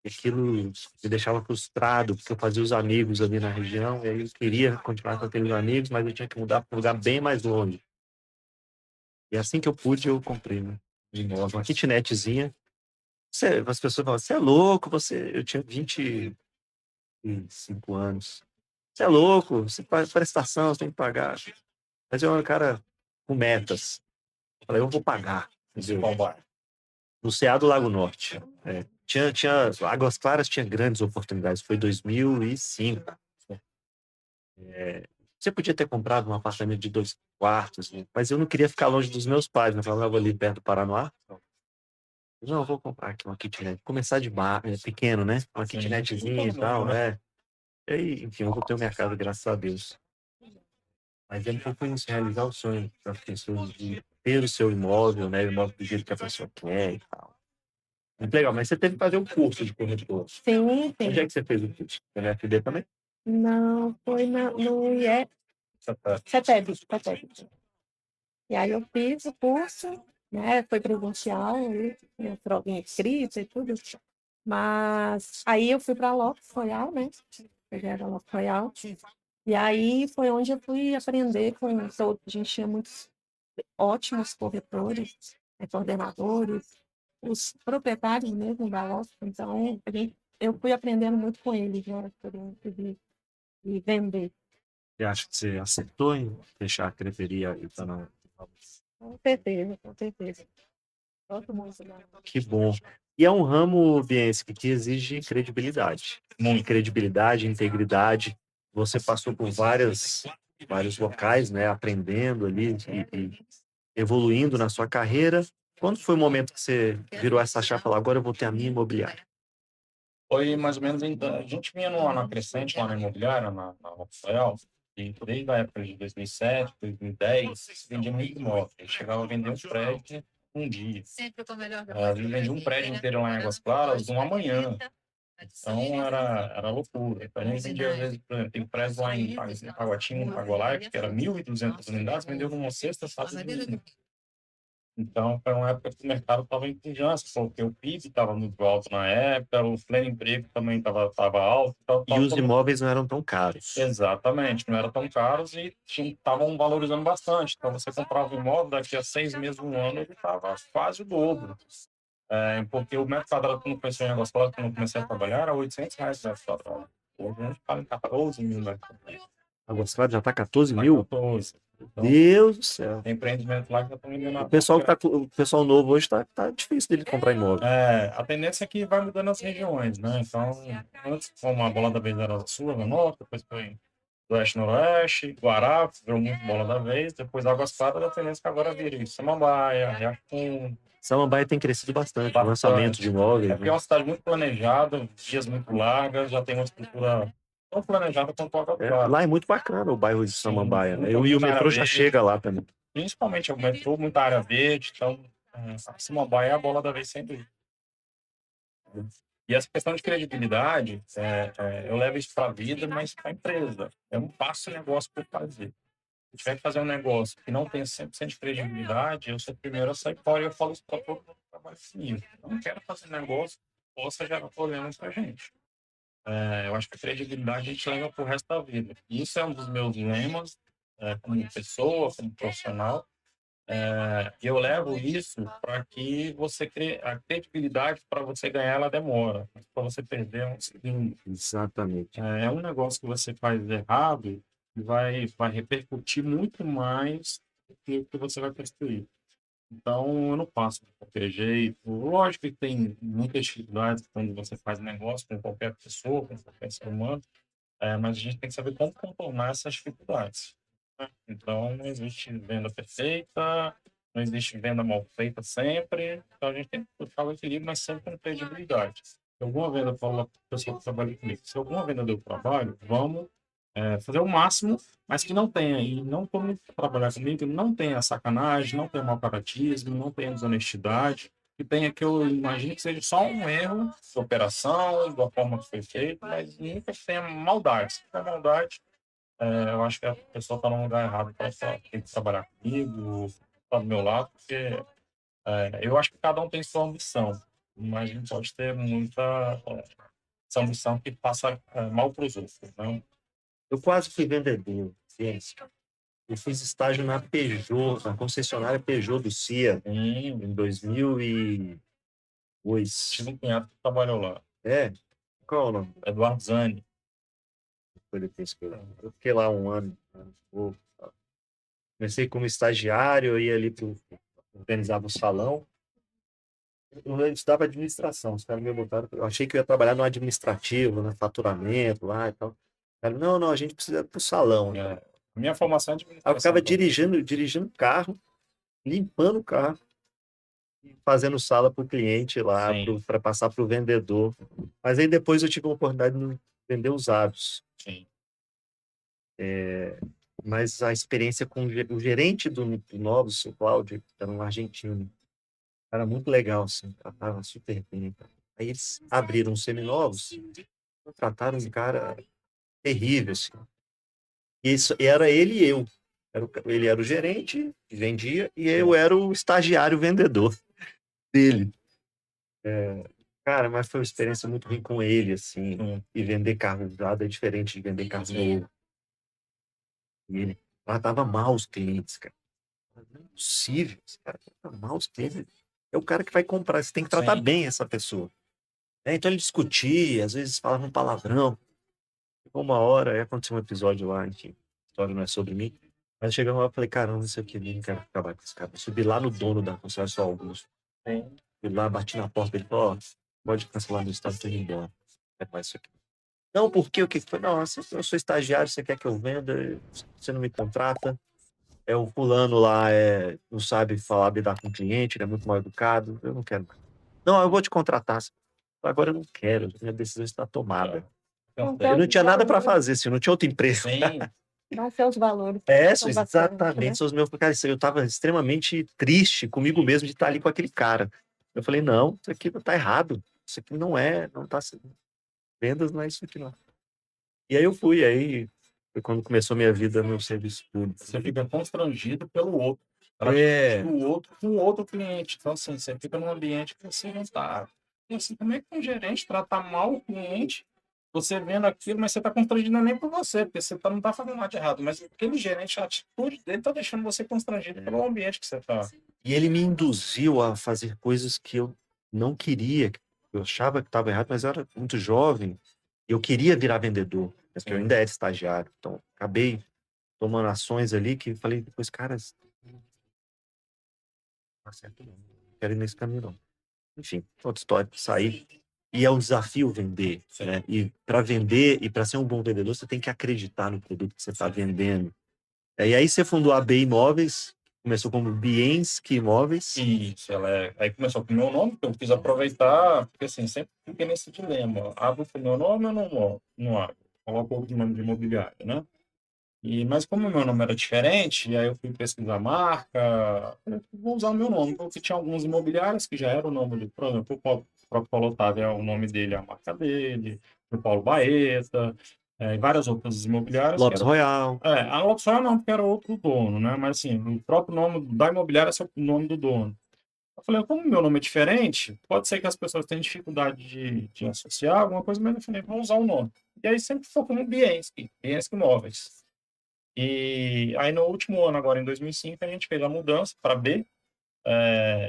E aquilo me deixava frustrado, porque eu fazia os amigos ali na região, e aí eu queria continuar com aqueles amigos, mas eu tinha que mudar para um lugar bem mais longe. E assim que eu pude, eu comprei, né, de novo, uma kitnetzinha. As pessoas falam, você é louco, eu tinha 25 anos. Você é louco, você faz prestação, você tem que pagar. Mas eu era um cara com metas. Eu falei, eu vou pagar. Entendeu? No CA do Lago Norte. Tinha Águas Claras tinha grandes oportunidades. Foi 2005. Você podia ter comprado um apartamento de 2 quartos, né? Mas eu não queria ficar longe dos meus pais. Né? Eu falava ali perto do Paranoá. Não, eu vou comprar aqui uma kitnet. Começar de pequeno, né? Uma kitnetzinha e tal, né? E aí, enfim, eu vou ter minha casa, graças a Deus. Mas é um pouco isso, realizar o sonho das pessoas de ter o seu imóvel, né? O imóvel do jeito que a pessoa quer e tal. Muito legal, mas você teve que fazer um curso de corretor. Sim, Onde é sim. que você fez o curso? Na FD também? Não, foi no IE, CETEB. E aí eu fiz o curso, né? Foi presencial, minha provinha escrita e tudo. Mas aí eu fui para a Lopes Royal, né? Eu já era Lopes Royal. E aí foi onde eu fui aprender com todos. A gente tinha muitos ótimos corretores, coordenadores, os proprietários mesmo da Lopes. Então, eu fui aprendendo muito com eles, né? A experiência de vender. Você acha que você acertou em fechar a creperia e tá na... Com certeza, com certeza. Gosto muito da Que bom. E é um ramo, Biense, que exige credibilidade. Muito credibilidade, integridade. Você passou por vários locais, né? Aprendendo ali e evoluindo na sua carreira. Quando foi o momento que você virou essa chave e falou, agora eu vou ter a minha imobiliária? Foi mais ou menos, a gente vinha numa crescente lá na imobiliária, na Rafael, e desde a época de 2007, 2010, se vendia muito imóvel. A gente chegava a vender um prédio um dia. A gente vendia um prédio inteiro lá em Águas Claras de uma manhã. Então era loucura. Então, a gente vendia, às vezes, por exemplo, tem prédio lá em Paguatinga, em Pagualarte, que era 1.200 unidades, vendeu numa sexta, sábado e domingo. Então, foi uma época que o mercado estava em pujança, porque o PIB estava muito alto na época, o pleno emprego também estava alto. Então, E os imóveis não eram tão caros. Exatamente, não eram tão caros e estavam valorizando bastante. Então, você comprava um imóvel, daqui a 6 meses, um ano, ele estava quase o dobro. Porque o metro quadrado, quando eu comecei em Águas Claras, quando eu comecei a trabalhar, era R$ 800 o metro quadrado. Hoje a gente fala em 14 mil metros quadrados. Águas Claras já está 14 mil? 14. Então, Deus do céu. tem empreendimento lá que já estão vendendo O pessoal, o pessoal novo hoje tá difícil dele comprar imóvel. a tendência é que vai mudando as regiões, né? Então, antes, como a bola da vez era sul, no norte, depois foi do oeste, noroeste, Guará, virou muito bola da vez, depois Águas Claras, a tendência é que agora vira Samambaia, Riachum, Samambaia tem crescido bastante, o lançamento de imóveis. É porque é uma cidade muito planejada, vias muito largas, já tem uma estrutura tão planejada quanto Águas Claras. Lá é muito bacana o bairro de Samambaia, né? E o muita metrô área já verde. chega lá também. Principalmente o metrô, muita área verde, então Samambaia é a bola da vez sem dúvida. E essa questão de credibilidade, eu levo isso para a vida, mas para a empresa. Eu não faço negócio para fazer. Se tiver que fazer um negócio que não tem 100% de credibilidade, eu sou o primeiro a sair fora e eu falo isso para todo mundo que trabalha comigo. Eu não quero fazer negócio que possa gerar problemas para a gente. Eu acho que a credibilidade a gente leva para o resto da vida. E isso é um dos meus lemas, como pessoa, como profissional. E eu levo isso para que a credibilidade, para você ganhar, ela demora. Para você perder, é um segundo. Exatamente. É um negócio que você faz errado e vai repercutir muito mais do que o que você vai construir. Então, eu não passo de qualquer jeito. Lógico que tem muitas dificuldades quando você faz negócio com qualquer pessoa, com qualquer ser humano, mas a gente tem que saber como contornar essas dificuldades, né? Então, não existe venda perfeita, não existe venda mal feita sempre. Então, a gente tem que buscar o equilíbrio, mas sempre com credibilidade. Se alguma venda, fala para o pessoal que trabalha comigo, se alguma venda deu trabalho, vamos fazer o máximo, mas que não tenha, e não todo mundo que trabalhar comigo, não tenha sacanagem, não tenha mau caratismo, não tenha desonestidade, que tenha, que eu imagino que seja só um erro de operação, da forma que foi feito, mas nunca tenha maldade. Se tiver maldade, eu acho que a pessoa está no lugar errado para ter que trabalhar comigo, estar do meu lado, porque eu acho que cada um tem sua ambição, mas a gente pode ter muita essa ambição que passa mal para os outros, né? Eu quase fui vendedor. Gente. Eu fiz estágio na Peugeot, na concessionária Peugeot do CIA, em 2002. Tive um cunhado que trabalhou lá, Qual é o nome? Eduardo Zani. Eu fiquei lá um ano. Comecei como estagiário, eu ia ali organizava o salão. Eu estudava administração, os caras me botaram. Eu achei que eu ia trabalhar no administrativo, no faturamento lá e tal. Cara, não, a gente precisa ir pro salão. Minha formação é Aí eu administração. ficava dirigindo o carro, limpando o carro, e fazendo sala para o cliente lá, Sim. para passar para o vendedor. Mas aí depois eu tive a oportunidade de vender usados. Sim. Mas a experiência com o gerente do Novos, o Cláudio, que era um argentino, era muito legal, assim, tratava super bem. Aí eles abriram os seminovos, trataram um cara terrível, assim. E era ele e eu. Ele era o gerente que vendia e eu era o estagiário vendedor dele. Cara, mas foi uma experiência muito ruim com ele, assim. E vender carro usado é diferente de vender carro novo. E ele tratava mal os clientes, cara. Não é possível. Esse cara trata mal os clientes. É o cara que vai comprar. Você tem que tratar bem essa pessoa. Então ele discutia, às vezes falava um palavrão. Ficou uma hora, aí aconteceu um episódio lá, enfim. A história não é sobre mim. Mas chegamos lá e falei, caramba, isso aqui, eu não quero acabar com esse cara. Eu subi lá no dono da concessionária, só Augusto. Fui lá, bati na porta dele, falou, pode cancelar meu estado, tô indo embora. É mais isso aqui. Não, por quê? O que foi? Não, eu sou estagiário, você quer que eu venda? Você não me contrata? O fulano lá não sabe falar, lidar com o cliente, ele é muito mal educado, eu não quero. Não, eu vou te contratar. Agora eu não quero, minha decisão está tomada. Eu não tinha nada para fazer, assim, eu não tinha outro emprego. Não seus valores. Exatamente, são os meus. Cara, eu estava extremamente triste comigo mesmo de estar ali com aquele cara. Eu falei, não, isso aqui tá errado. Isso aqui não tá. Vendas não é isso aqui, não. E aí eu fui, aí foi quando começou a minha vida no serviço público. Você fica constrangido pelo outro. Com o outro cliente. Então, assim, você fica num ambiente que você não está. E assim, como é que um gerente trata mal o cliente? Você vendo aquilo, mas você está constrangido nem por você, porque você não está fazendo nada de errado. Mas aquele gerente, a atitude dele está deixando você constrangido pelo ambiente que você está. E ele me induziu a fazer coisas que eu não queria. Eu achava que estava errado, mas eu era muito jovem. Eu queria virar vendedor, porque eu ainda era estagiário. Então, acabei tomando ações ali que eu falei depois, cara, não tá certo não. Não quero ir nesse caminho não. Enfim, outra história, sair. E é um desafio vender, né? E para vender e para ser um bom vendedor, você tem que acreditar no produto que você está vendendo. E aí você fundou a B Imóveis, começou como Bienski Imóveis. Isso, aí começou com o meu nome, que eu quis aproveitar, porque assim, sempre fiquei nesse dilema. Abro com o meu nome ou não abro? Coloco outro nome de imobiliário, né? Mas como o meu nome era diferente, e aí eu fui pesquisar a marca, eu vou usar o meu nome, porque tinha alguns imobiliários que já era o nome do, por exemplo, o próprio Paulo Otávio é o nome dele, é a marca dele, o Paulo Baeta, e várias outras imobiliárias que Lopes eram. Royal. A Lopes não, porque era outro dono, né? Mas assim, o próprio nome da imobiliária é o nome do dono. Eu falei, como o meu nome é diferente, pode ser que as pessoas tenham dificuldade de associar alguma coisa, mas eu falei, vamos usar o nome. E aí sempre focou no Bienski Imóveis. E aí no último ano, agora em 2005, a gente fez a mudança para B.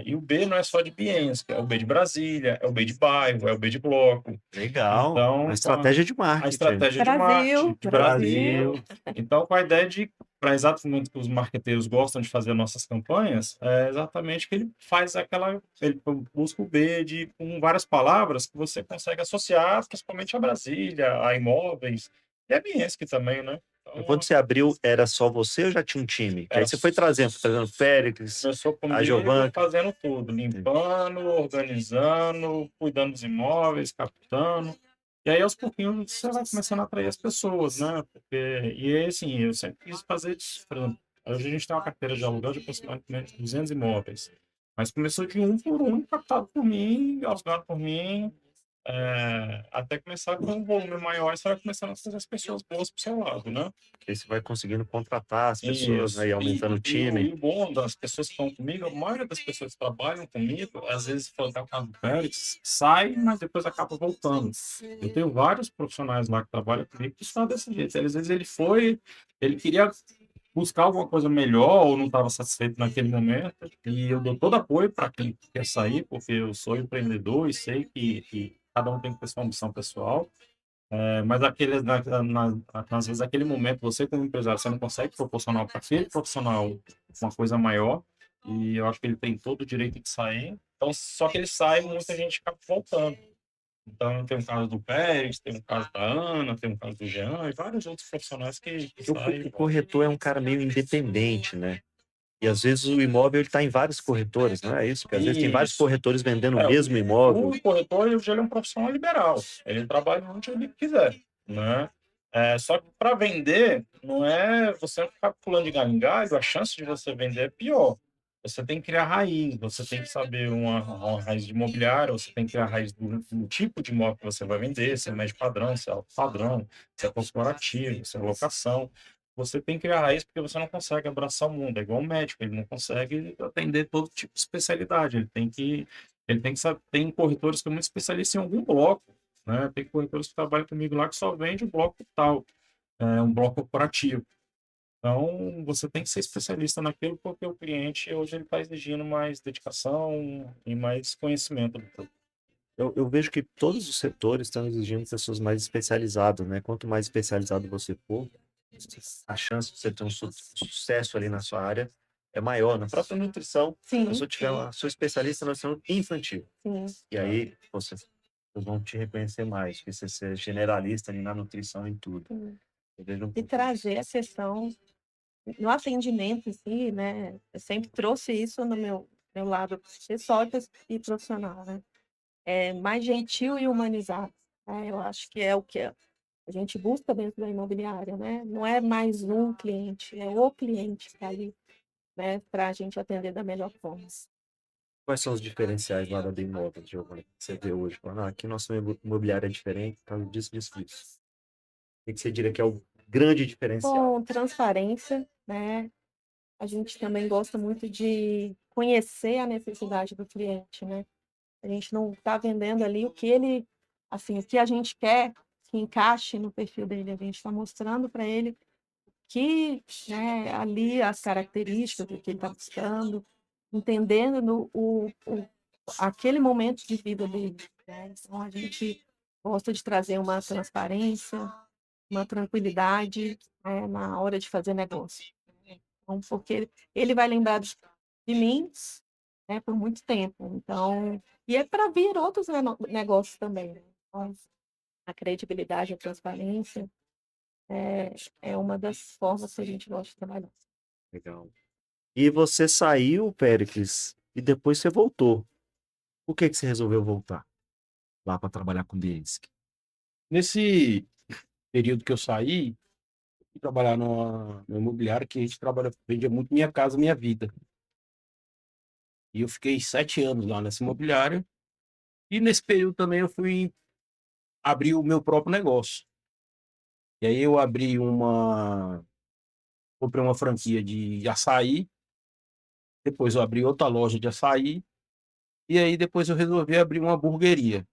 E o B não é só de Bienski, é o B de Brasília, é o B de bairro, é o B de bloco. Legal. Então, Uma estratégia de a marketing. estratégia de Brasil, marketing de Brasil. Brasil. Então, com a ideia de, para exato momento que os marqueteiros gostam de fazer nossas campanhas, é exatamente que ele faz ele busca o B com várias palavras que você consegue associar, principalmente a Brasília, a imóveis, e a Bienski também, né? E quando você abriu, era só você ou já tinha um time? Que aí Era você foi trazendo Félix, Começou a comigo Giovanna. fazendo tudo, limpando, organizando, cuidando dos imóveis, captando. E aí, aos pouquinhos, você vai começando a atrair as pessoas, né? E aí, assim, eu sempre quis fazer isso. Por exemplo, hoje a gente tem uma carteira de aluguel de aproximadamente 200 imóveis. Mas começou de um por um, captado por mim, alugado por mim, até começar com um volume maior, você vai começando a fazer as pessoas boas pro seu lado, né? Aí você vai conseguindo contratar as pessoas, Isso. aí aumentando o time. E o bom das pessoas que estão comigo, a maioria das pessoas que trabalham comigo, às vezes, foi o caso do Pérez, sai, mas depois acaba voltando. Eu tenho vários profissionais lá que trabalham comigo que estão desse jeito. Às vezes ele queria buscar alguma coisa melhor ou não estava satisfeito naquele momento, e eu dou todo apoio para quem quer sair, porque eu sou empreendedor e sei que cada um tem que ter sua ambição pessoal. Mas às vezes, naquele momento, você como empresário, você não consegue proporcionar para aquele profissional uma coisa maior, e eu acho que ele tem todo o direito de sair. Então, só que ele sai, muita gente acaba voltando. Então, tem um caso do Pérez, tem um caso da Ana, tem um caso do Jean, e vários outros profissionais que saem. O corretor é um cara meio independente, né? E às vezes o imóvel está em várias corretoras, não é isso? Porque às vezes tem vários Isso. corretores vendendo o mesmo imóvel. O corretor, ele é um profissional liberal. Ele trabalha onde ele quiser, né? Só que para vender, não é você ficar pulando de galho em galho, a chance de você vender é pior. Você tem que criar raiz, você tem que saber uma raiz de imobiliário, você tem que criar a raiz do tipo de imóvel que você vai vender, se é médio padrão, se é alto padrão, se é corporativo, se é locação. Você tem que criar raiz porque você não consegue abraçar o mundo. É igual um médico, ele não consegue atender todo tipo de especialidade. Ele tem que saber. Tem corretores que são muito especialistas em algum bloco, né? Tem corretores que trabalham comigo lá que só vende o bloco tal, um bloco corporativo. Então, você tem que ser especialista naquilo porque o cliente hoje ele está exigindo mais dedicação e mais conhecimento do produto. Eu vejo que todos os setores estão exigindo pessoas mais especializadas, né? Quanto mais especializado você for, a chance de você ter um sucesso ali na sua área é maior. Na própria nutrição, Sim, se eu tiver sou especialista na nutrição infantil. sim. E aí, vocês vão te reconhecer mais, porque você ser generalista ali na nutrição e tudo. Sim. Eu vejo um E pouco trazer a sessão no atendimento em si, né? Eu sempre trouxe isso no meu lado pessoal e profissional, né? É mais gentil e humanizado, né? Eu acho que é o que a gente busca dentro da imobiliária, né? Não é mais um cliente, é o cliente que está ali, né? Para a gente atender da melhor forma. quais são os diferenciais lá da Bimóvel, Giovanni, que você vê hoje. Falando, aqui nosso imobiliário é diferente por causa disso, disso, disso. O que você diria que é o grande diferencial? Com transparência, né? A gente também gosta muito de conhecer a necessidade do cliente, né? A gente não está vendendo ali o que ele, assim, o que a gente quer que encaixe no perfil dele. A gente está mostrando para ele que, né, ali as características do que ele está buscando, entendendo aquele momento de vida dele, né? Então a gente gosta de trazer uma transparência, uma tranquilidade, na hora de fazer negócio. Então, porque ele vai lembrar de mim, né, por muito tempo. Então, e é para vir outros negócios também, né? Então, a credibilidade, a transparência é uma das formas que a gente gosta de trabalhar. Legal. E você saiu, Péricles, e depois você voltou. Por que você resolveu voltar lá para trabalhar com o Bienski? Nesse período que eu saí, fui trabalhar numa imobiliária que a gente vendia muito Minha Casa Minha Vida. E eu fiquei 7 anos lá nessa imobiliária. E nesse período também eu fui abrir o meu próprio negócio. E aí eu comprei uma franquia de açaí, depois eu abri outra loja de açaí, e aí depois eu resolvi abrir uma hamburgueria.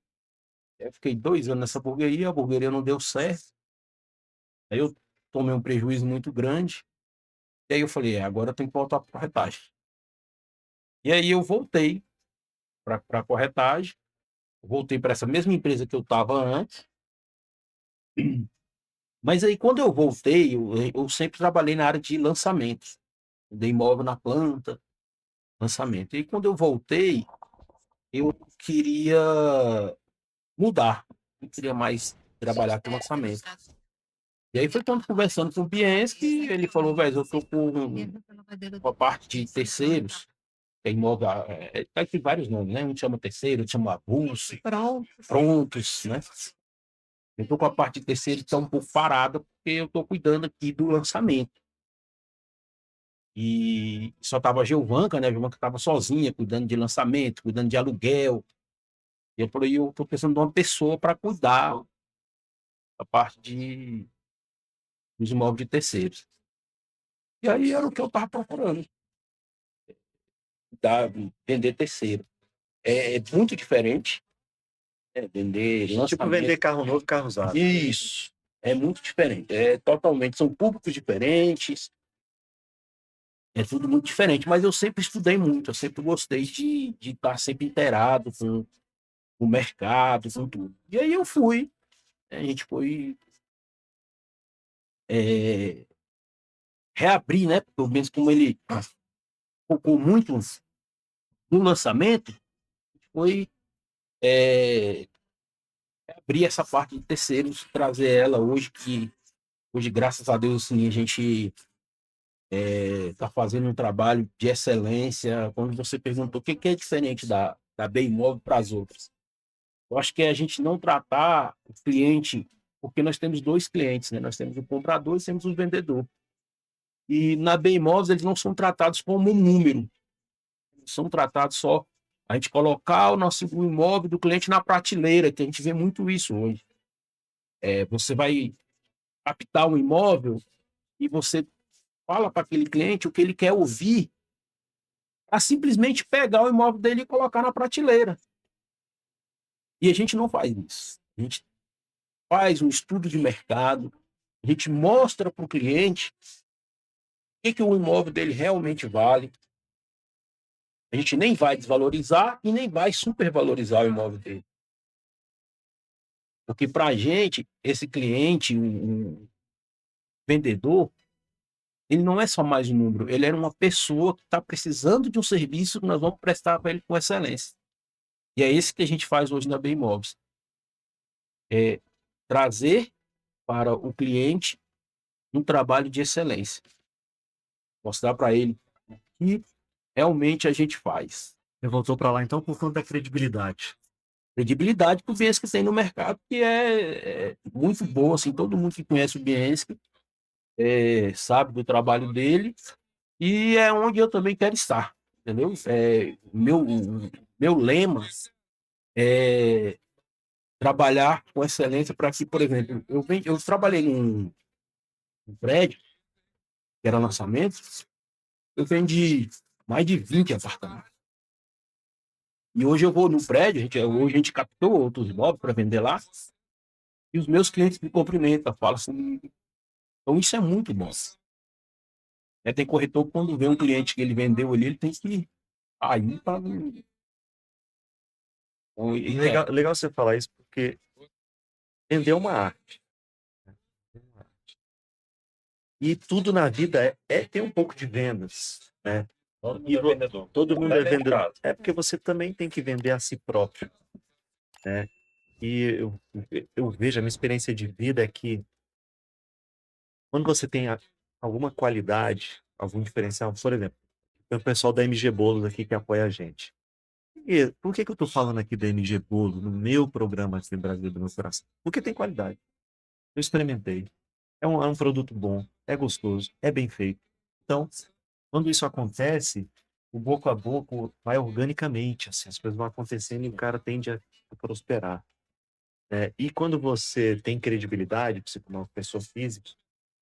Eu fiquei 2 anos nessa hamburgueria, a hamburgueria não deu certo, aí eu tomei um prejuízo muito grande, e aí eu falei, agora eu tenho que voltar para corretagem. E aí eu voltei para a corretagem, voltei para essa mesma empresa que eu estava antes, mas aí quando eu voltei, eu sempre trabalhei na área de lançamentos, de imóvel na planta, lançamento. E quando eu voltei, eu queria mudar, não queria mais trabalhar com lançamento. E aí foi quando conversando com o Biense que ele falou, velho, eu tô com a parte de terceiros, que é imóvel, tá aqui vários nomes, né? Um chama terceiro, outro chama avulso, prontos, né? Eu tô com a parte de terceiro que tá um pouco parada, porque eu tô cuidando aqui do lançamento. E só tava a Geovanca, né? A Geovanca tava sozinha, cuidando de lançamento, cuidando de aluguel. E eu falei, eu tô precisando de uma pessoa para cuidar da parte dos imóveis de terceiros. E aí era o que eu tava procurando, vender terceiro. É muito diferente, vender Tipo lançamento. vender carro novo e carro usado. Isso, é muito diferente. São públicos diferentes, é tudo muito diferente. Mas eu sempre estudei muito, eu sempre gostei de estar sempre inteirado com o mercado, com tudo. E aí eu fui, a gente foi reabrir, né? Pelo menos como ele focou muito no lançamento, foi abrir essa parte de terceiros, trazer ela hoje, graças a Deus, assim, a gente está fazendo um trabalho de excelência. Quando você perguntou o que é diferente da B Imóvel para as outras, eu acho que é a gente não tratar o cliente, porque nós temos 2 clientes, né? Nós temos o comprador e temos o vendedor. E na B Imóveis eles não são tratados como um número, eles são tratados só a gente colocar o nosso imóvel do cliente na prateleira, que a gente vê muito isso hoje. Você vai captar um imóvel e você fala para aquele cliente o que ele quer ouvir, a simplesmente pegar o imóvel dele e colocar na prateleira. E a gente não faz isso. A gente faz um estudo de mercado, a gente mostra para o cliente o que o imóvel dele realmente vale. A gente nem vai desvalorizar e nem vai supervalorizar o imóvel dele. Porque para a gente, esse cliente, um vendedor, ele não é só mais um número, ele era uma pessoa que está precisando de um serviço que nós vamos prestar para ele com excelência. E é isso que a gente faz hoje na B Imóveis. É trazer para o cliente um trabalho de excelência. Mostrar para ele o que realmente a gente faz. Você voltou para lá então por conta da credibilidade. Credibilidade que o Bienski tem no mercado, que é muito boa, assim, todo mundo que conhece o Bienski sabe do trabalho dele, e é onde eu também quero estar, entendeu? Meu lema é trabalhar com excelência para que, por exemplo, eu trabalhei num prédio, que era lançamento, eu vendi mais de 20 apartamentos. E hoje eu vou no prédio, hoje a gente captou outros imóveis para vender lá, e os meus clientes me cumprimentam, falam assim, então isso é muito bom. Tem corretor que quando vê um cliente que ele vendeu ali, ele tem que aí para. Legal você falar isso porque vender é uma arte. E tudo na vida ter um pouco de vendas, né? Todo mundo E é vendedor. todo mundo Até é dentro de vendedor. casa. É porque você também tem que vender a si próprio, né? E eu vejo, a minha experiência de vida é que quando você tem alguma qualidade, algum diferencial, por exemplo, tem o pessoal da MG Bolos aqui que apoia a gente. E por que eu tô falando aqui da MG Bolo no meu programa aqui no Brasil do meu coração? Porque tem qualidade. Eu experimentei. É um produto bom, é gostoso, é bem feito. Então, quando isso acontece, o boca a boca vai organicamente, assim, as coisas vão acontecendo e o cara tende a prosperar. E quando você tem credibilidade, você como uma pessoa física,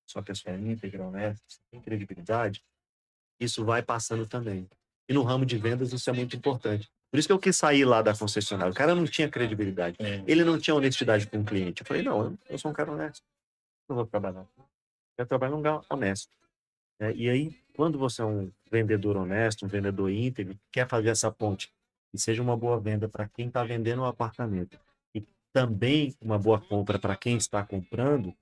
sua pessoa íntegra, honesta, você tem credibilidade, isso vai passando também. E no ramo de vendas isso é muito importante. Por isso que eu quis sair lá da concessionária. O cara não tinha credibilidade. Ele não tinha honestidade com o cliente. Eu falei, não, eu sou um cara honesto. Não vou trabalhar. Eu quero trabalhar num lugar honesto. E aí, quando você é um vendedor honesto, um vendedor íntegro, quer fazer essa ponte, e seja uma boa venda para quem está vendendo o apartamento, e também uma boa compra para quem está comprando,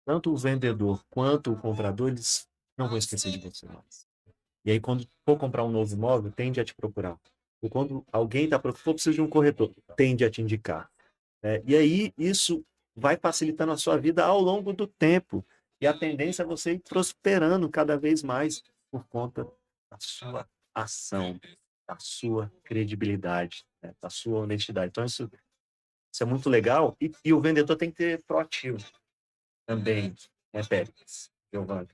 tanto o vendedor quanto o comprador, eles não vão esquecer de você mais. E aí, quando for comprar um novo imóvel, tende a te procurar. Ou quando alguém está procurando, precisa de um corretor, tende a te indicar. E aí, isso vai facilitando a sua vida ao longo do tempo. E a tendência é você ir prosperando cada vez mais por conta da sua ação, da sua credibilidade, né, da sua honestidade. Então, isso é muito legal. E o vendedor tem que ter proativo também, né, Pérez, Giovanni?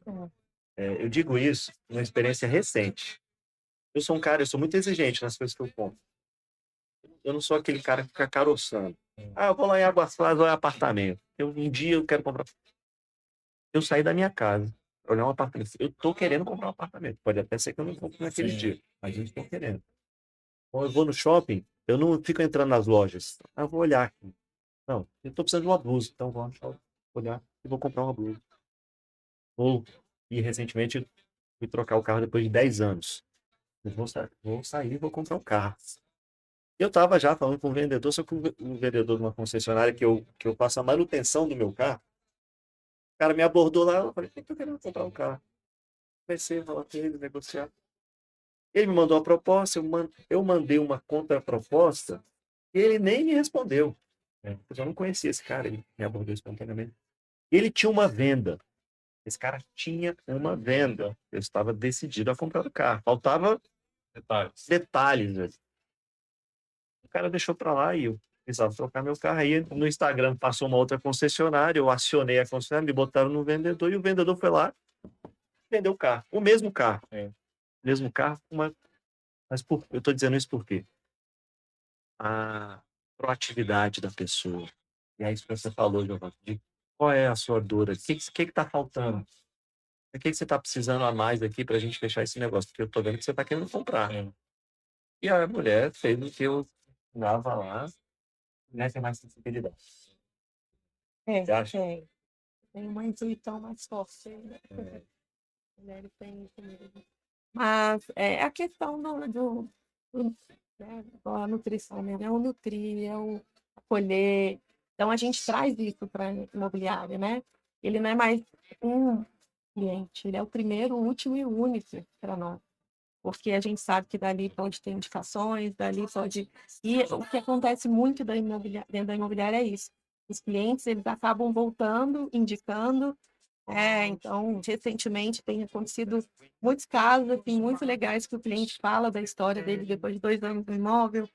Eu digo isso numa experiência recente. Eu sou um cara, eu sou muito exigente nas coisas que eu compro. Eu não sou aquele cara que fica caroçando. Eu vou lá em Águas Claras, vou em apartamento. Um dia eu quero comprar. Eu saí da minha casa, olhar um apartamento. Eu tô querendo comprar um apartamento. Pode até ser que eu não compre naquele dia, mas eu estou querendo. Quando eu vou no shopping, eu não fico entrando nas lojas. Eu vou olhar aqui. Não, eu tô precisando de uma blusa, então vou no shopping, olhar e vou comprar uma blusa. E recentemente eu fui trocar o carro depois de 10 anos. Eu vou sair e vou comprar um carro. Eu estava já falando com o vendedor, só que o vendedor de uma concessionária que eu faço a manutenção do meu carro, o cara me abordou lá, eu falei, tô querendo comprar um carro. Comecei a falar com ele, negociar. Ele me mandou a proposta, eu mandei uma contraproposta, e ele nem me respondeu. Porque eu não conhecia esse cara, ele me abordou espontaneamente. Ele tinha uma venda. Esse cara tinha uma venda. Eu estava decidido a comprar o carro. Faltava detalhes, velho. O cara deixou para lá e eu precisava trocar meu carro. Aí no Instagram passou uma outra concessionária, eu acionei a concessionária, me botaram no vendedor e o vendedor foi lá e vendeu o carro. O mesmo carro. O mesmo carro, mas eu estou dizendo isso porque a proatividade da pessoa. E é isso que você falou, Giovanni, de qual é a sua dor, o que está faltando? O que você está precisando a mais aqui para a gente fechar esse negócio? Porque eu estou vendo que você está querendo comprar. E a mulher fez o que eu dava lá, né? Tem mais sensibilidade. Você acha? Tem uma intuição mais forte, né? Mulheres têm isso mesmo. Mas a questão né, a nutrição, né? É o nutrir, é o acolher. Então, a gente traz isso para a imobiliária, né? Ele não é mais um cliente, ele é o primeiro, o último e o único para nós. Porque a gente sabe que dali pode ter indicações, dali pode... E o que acontece muito dentro da imobiliária é isso. Os clientes, eles acabam voltando, indicando. Então, recentemente tem acontecido muitos casos, assim, muito legais que o cliente fala da história dele depois de 2 anos no imóvel.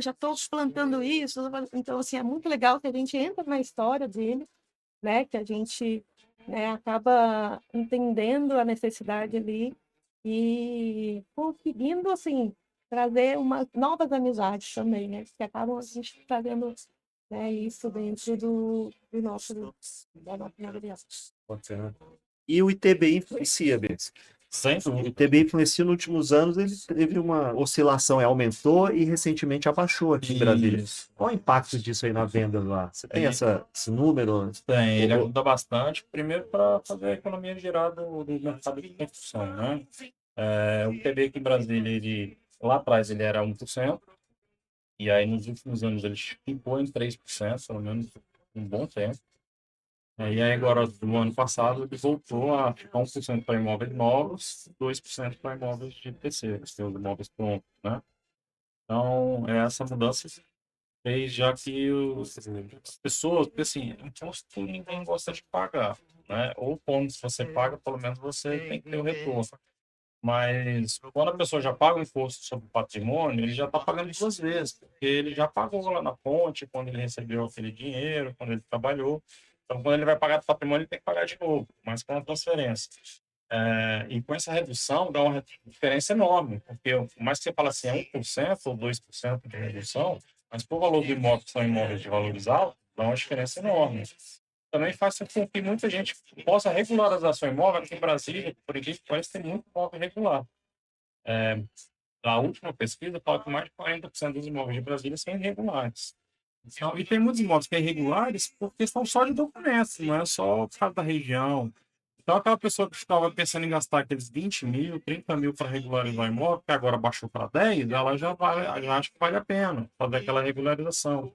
Já estou plantando isso. Então, assim, é muito legal que a gente entra na história dele, né? Que a gente, né, acaba entendendo a necessidade ali e conseguindo, assim, trazer novas amizades também, né? Que acabam a gente trazendo, né, isso dentro da nossa imobiliária. Pode ser, né? E o ITBI influencia, Bess. Sem O dúvida. ITBI influencia nos últimos anos, ele teve uma oscilação, aumentou e recentemente abaixou aqui em Brasília. Isso. Qual o impacto disso aí na venda lá? Você tem esse número? Tem, ele ajuda bastante, primeiro para fazer a economia girar do mercado de construção, né? O ITB aqui em Brasília, lá atrás ele era 1%, e aí nos últimos anos ele ficou em 3%, pelo menos um bom tempo. E aí agora, no ano passado, ele voltou a ficar 1% para imóveis novos, 2% para imóveis de terceiros, que é os imóveis prontos, né? Então, essa mudança fez já que as pessoas, porque assim, imposto ninguém gosta de pagar, né? Ou quando você paga, pelo menos você tem que ter o retorno. Mas quando a pessoa já paga o imposto sobre o patrimônio, ele já está pagando duas vezes, porque ele já pagou lá na fonte, quando ele recebeu aquele dinheiro, quando ele trabalhou. Então, quando ele vai pagar do patrimônio, ele tem que pagar de novo, mas com a transferência. E com essa redução, dá uma diferença enorme, porque por mais que você fale assim, é 1% ou 2% de redução, mas por valor do imóvel, que são imóveis de valores altos, dá uma diferença enorme. Também faz com que muita gente possa regularizar seu imóvel. Aqui em Brasília, por incrível que pareça, tem muito imóvel irregular. A última pesquisa fala que mais de 40% dos imóveis de Brasília são irregulares. Então, e tem muitos imóveis que são irregulares por questão só de documentos, não é só por causa da região. Então, aquela pessoa que estava pensando em gastar aqueles 20 mil, 30 mil para regularizar o imóvel, que agora baixou para 10, ela já acha que vale a pena fazer aquela regularização.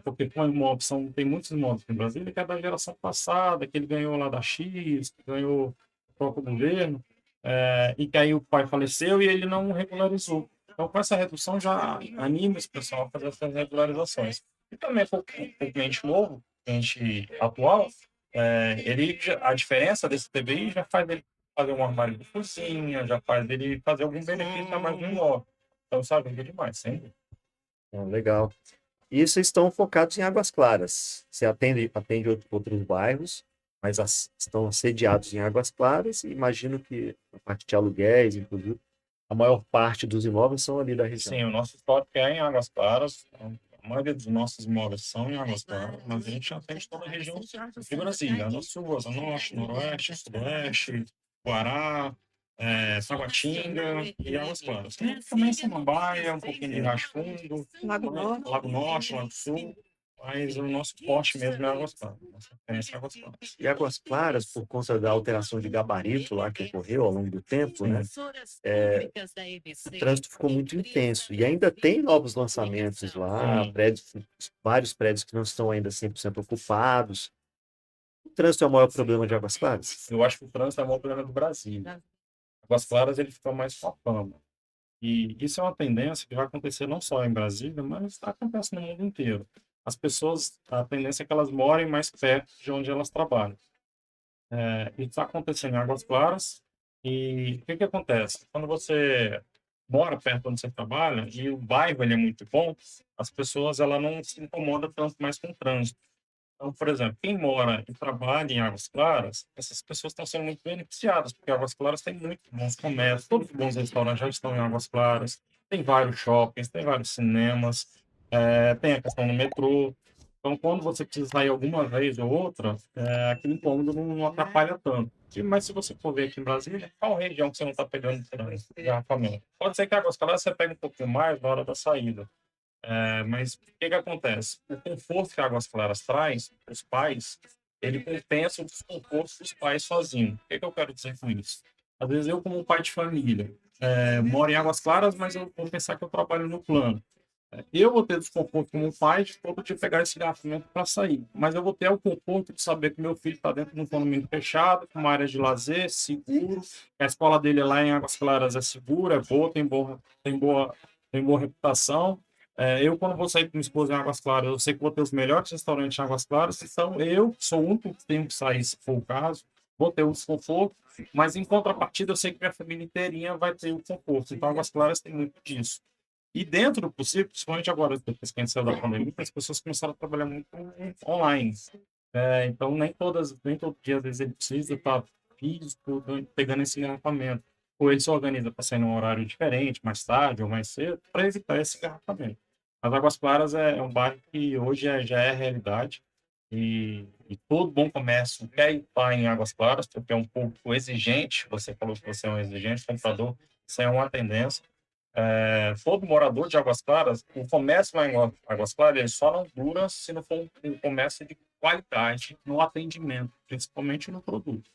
Porque com imóvel, tem muitos imóveis no Brasil que é da geração passada, que ele ganhou lá da X, que ganhou o próprio governo, e que aí o pai faleceu e ele não regularizou. Então, com essa redução, já anima esse pessoal a fazer essas regularizações. E também com o cliente novo, cliente atual, a diferença desse TBI já faz ele fazer um armário de cozinha, já faz ele fazer algum benefício a mais no imóvel. Então, sabe, é demais, sempre. Legal. E vocês estão focados em Águas Claras. Você atende outros bairros, mas estão sediados em Águas Claras e imagino que a parte de aluguéis, inclusive, a maior parte dos imóveis são ali da região. Sim, o nosso histórico é em Águas Claras. A maioria dos nossos imóveis são em Águas Claras, mas a gente atende toda a região de Brasília, no sul, Asa Norte, Noroeste, Sudoeste, Guará, Taguatinga e Águas Claras. Tem também Samambaia, um pouquinho de Riacho Fundo, Lago Norte. Lago Norte, Lago Sul, mas o nosso forte mesmo é Águas Claras. Nossa referência é Águas Claras. E Águas Claras, por conta da alteração de gabarito lá que ocorreu ao longo do tempo, né? O trânsito ficou muito intenso. E ainda tem novos lançamentos lá, Sim. vários prédios que não estão ainda 100% ocupados. O trânsito é o maior problema de Águas Claras? Eu acho que o trânsito é o maior problema do Brasil. Águas Claras ele fica mais com a fama. E isso é uma tendência que vai acontecer não só em Brasília, mas acontece no mundo inteiro. As pessoas, a tendência é que elas morem mais perto de onde elas trabalham. Isso está acontecendo em Águas Claras. E o que acontece? Quando você mora perto de onde você trabalha e o bairro ele é muito bom, as pessoas ela não se incomodam tanto mais com o trânsito. Então, por exemplo, quem mora e trabalha em Águas Claras, essas pessoas estão sendo muito beneficiadas, porque Águas Claras tem muito bons comércios, todos os bons restaurantes já estão em Águas Claras, tem vários shoppings, tem vários cinemas, tem a questão do metrô. Então, quando você precisa sair alguma vez ou outra, aquele incômodo não atrapalha tanto. Mas se você for ver aqui em Brasília, qual região que você não está pegando trânsito, engarrafamento? Pode ser que Águas Claras você pegue um pouquinho mais na hora da saída. Mas o que acontece? O conforto que a Águas Claras traz para os pais, ele compensa o desconforto dos pais sozinhos. O que eu quero dizer com isso? Às vezes eu, como um pai de família, moro em Águas Claras, mas eu vou pensar que eu trabalho no plano. Eu vou ter desconforto como pai de todo dia pegar esse engarrafamento para sair, mas eu vou ter o conforto de saber que meu filho está dentro de um condomínio fechado, com uma área de lazer, seguro, a escola dele lá em Águas Claras é segura, é boa, tem boa reputação. Eu, quando vou sair com minha esposa em Águas Claras, eu sei que vou ter os melhores restaurantes em Águas Claras, então eu sou o único que tenho que sair, se for o caso, vou ter um desconforto, mas em contrapartida eu sei que minha família inteirinha vai ter o conforto. Então, Águas Claras tem muito disso. E dentro do possível, principalmente agora, depois que a gente saiu da pandemia, as pessoas começaram a trabalhar muito online. Então, nem todo dia, às vezes, ele precisa estar físico, pegando esse engarrafamento. Ou ele se organiza para sair num horário diferente, mais tarde ou mais cedo, para evitar esse engarrafamento. As Águas Claras é um bairro que hoje já é realidade. E todo bom comércio quer estar em Águas Claras, porque é um pouco exigente. Você falou que você é um exigente comprador, isso é uma tendência. Todo morador de Águas Claras, o comércio lá em Águas Claras, ele só não dura se não for um comércio de qualidade no atendimento, principalmente no produto.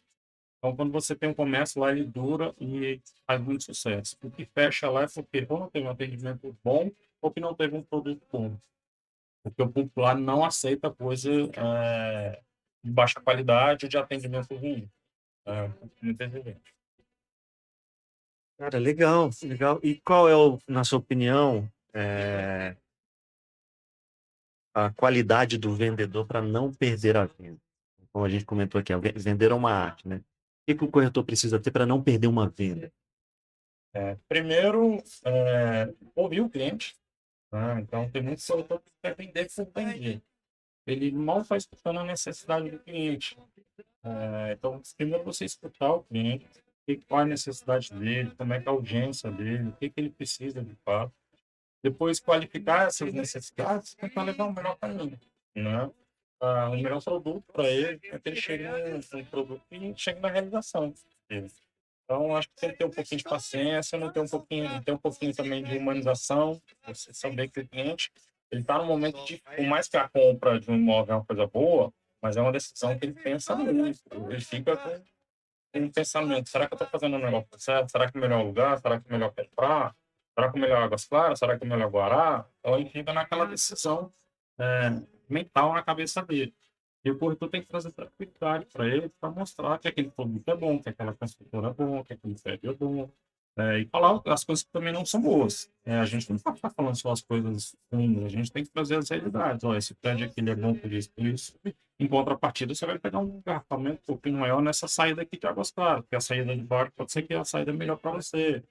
Então, quando você tem um comércio lá, ele dura e faz muito sucesso. O que fecha lá é porque ou não teve um atendimento bom ou que não teve um produto bom. Porque o público lá não aceita coisa de baixa qualidade ou de atendimento ruim. Muitas vezes. Cara, legal, legal. E qual é, na sua opinião, a qualidade do vendedor para não perder a venda? Como a gente comentou aqui, vender é uma arte, né? O que o corretor precisa ter para não perder uma venda? Primeiro, ouvir o cliente. Né? Então, tem muito corretor que quer vender por vender. Ele mal está escutando a necessidade do cliente. Então, primeiro você escutar o cliente, qual é a necessidade dele, como é que é a urgência dele, o que ele precisa de fato. Depois, qualificar essas necessidades e tentar levar o melhor caminho, né? O melhor produto para ele é que ele chegue no produto e chegue na realização dele. Então, acho que tem que ter um pouquinho de paciência, não ter um pouquinho também de humanização, você saber que o cliente ele está no momento de, por mais que a compra de um imóvel é uma coisa boa, mas é uma decisão que ele pensa muito. Ele fica com um pensamento: será que eu estou fazendo o negócio certo? Será que é o melhor lugar? Será que é melhor comprar? Será que é melhor Águas Claras? Será que é melhor Guará? Então, ele fica naquela decisão mental na cabeça dele. E o corretor tem que trazer tranquilidade para ele, para mostrar que aquele produto é bom, que aquela construtora é bom, que aquele prédio é bom. E falar as coisas que também não são boas. A gente não pode ficar falando só as coisas ruins, a gente tem que trazer as realidades. Ó, esse prédio aqui ele é bom por isso, por isso. Em contrapartida, você vai pegar um engarrafamento um pouquinho maior nessa saída aqui de Águas Claras, porque a saída de baixo pode ser que a saída é melhor para você.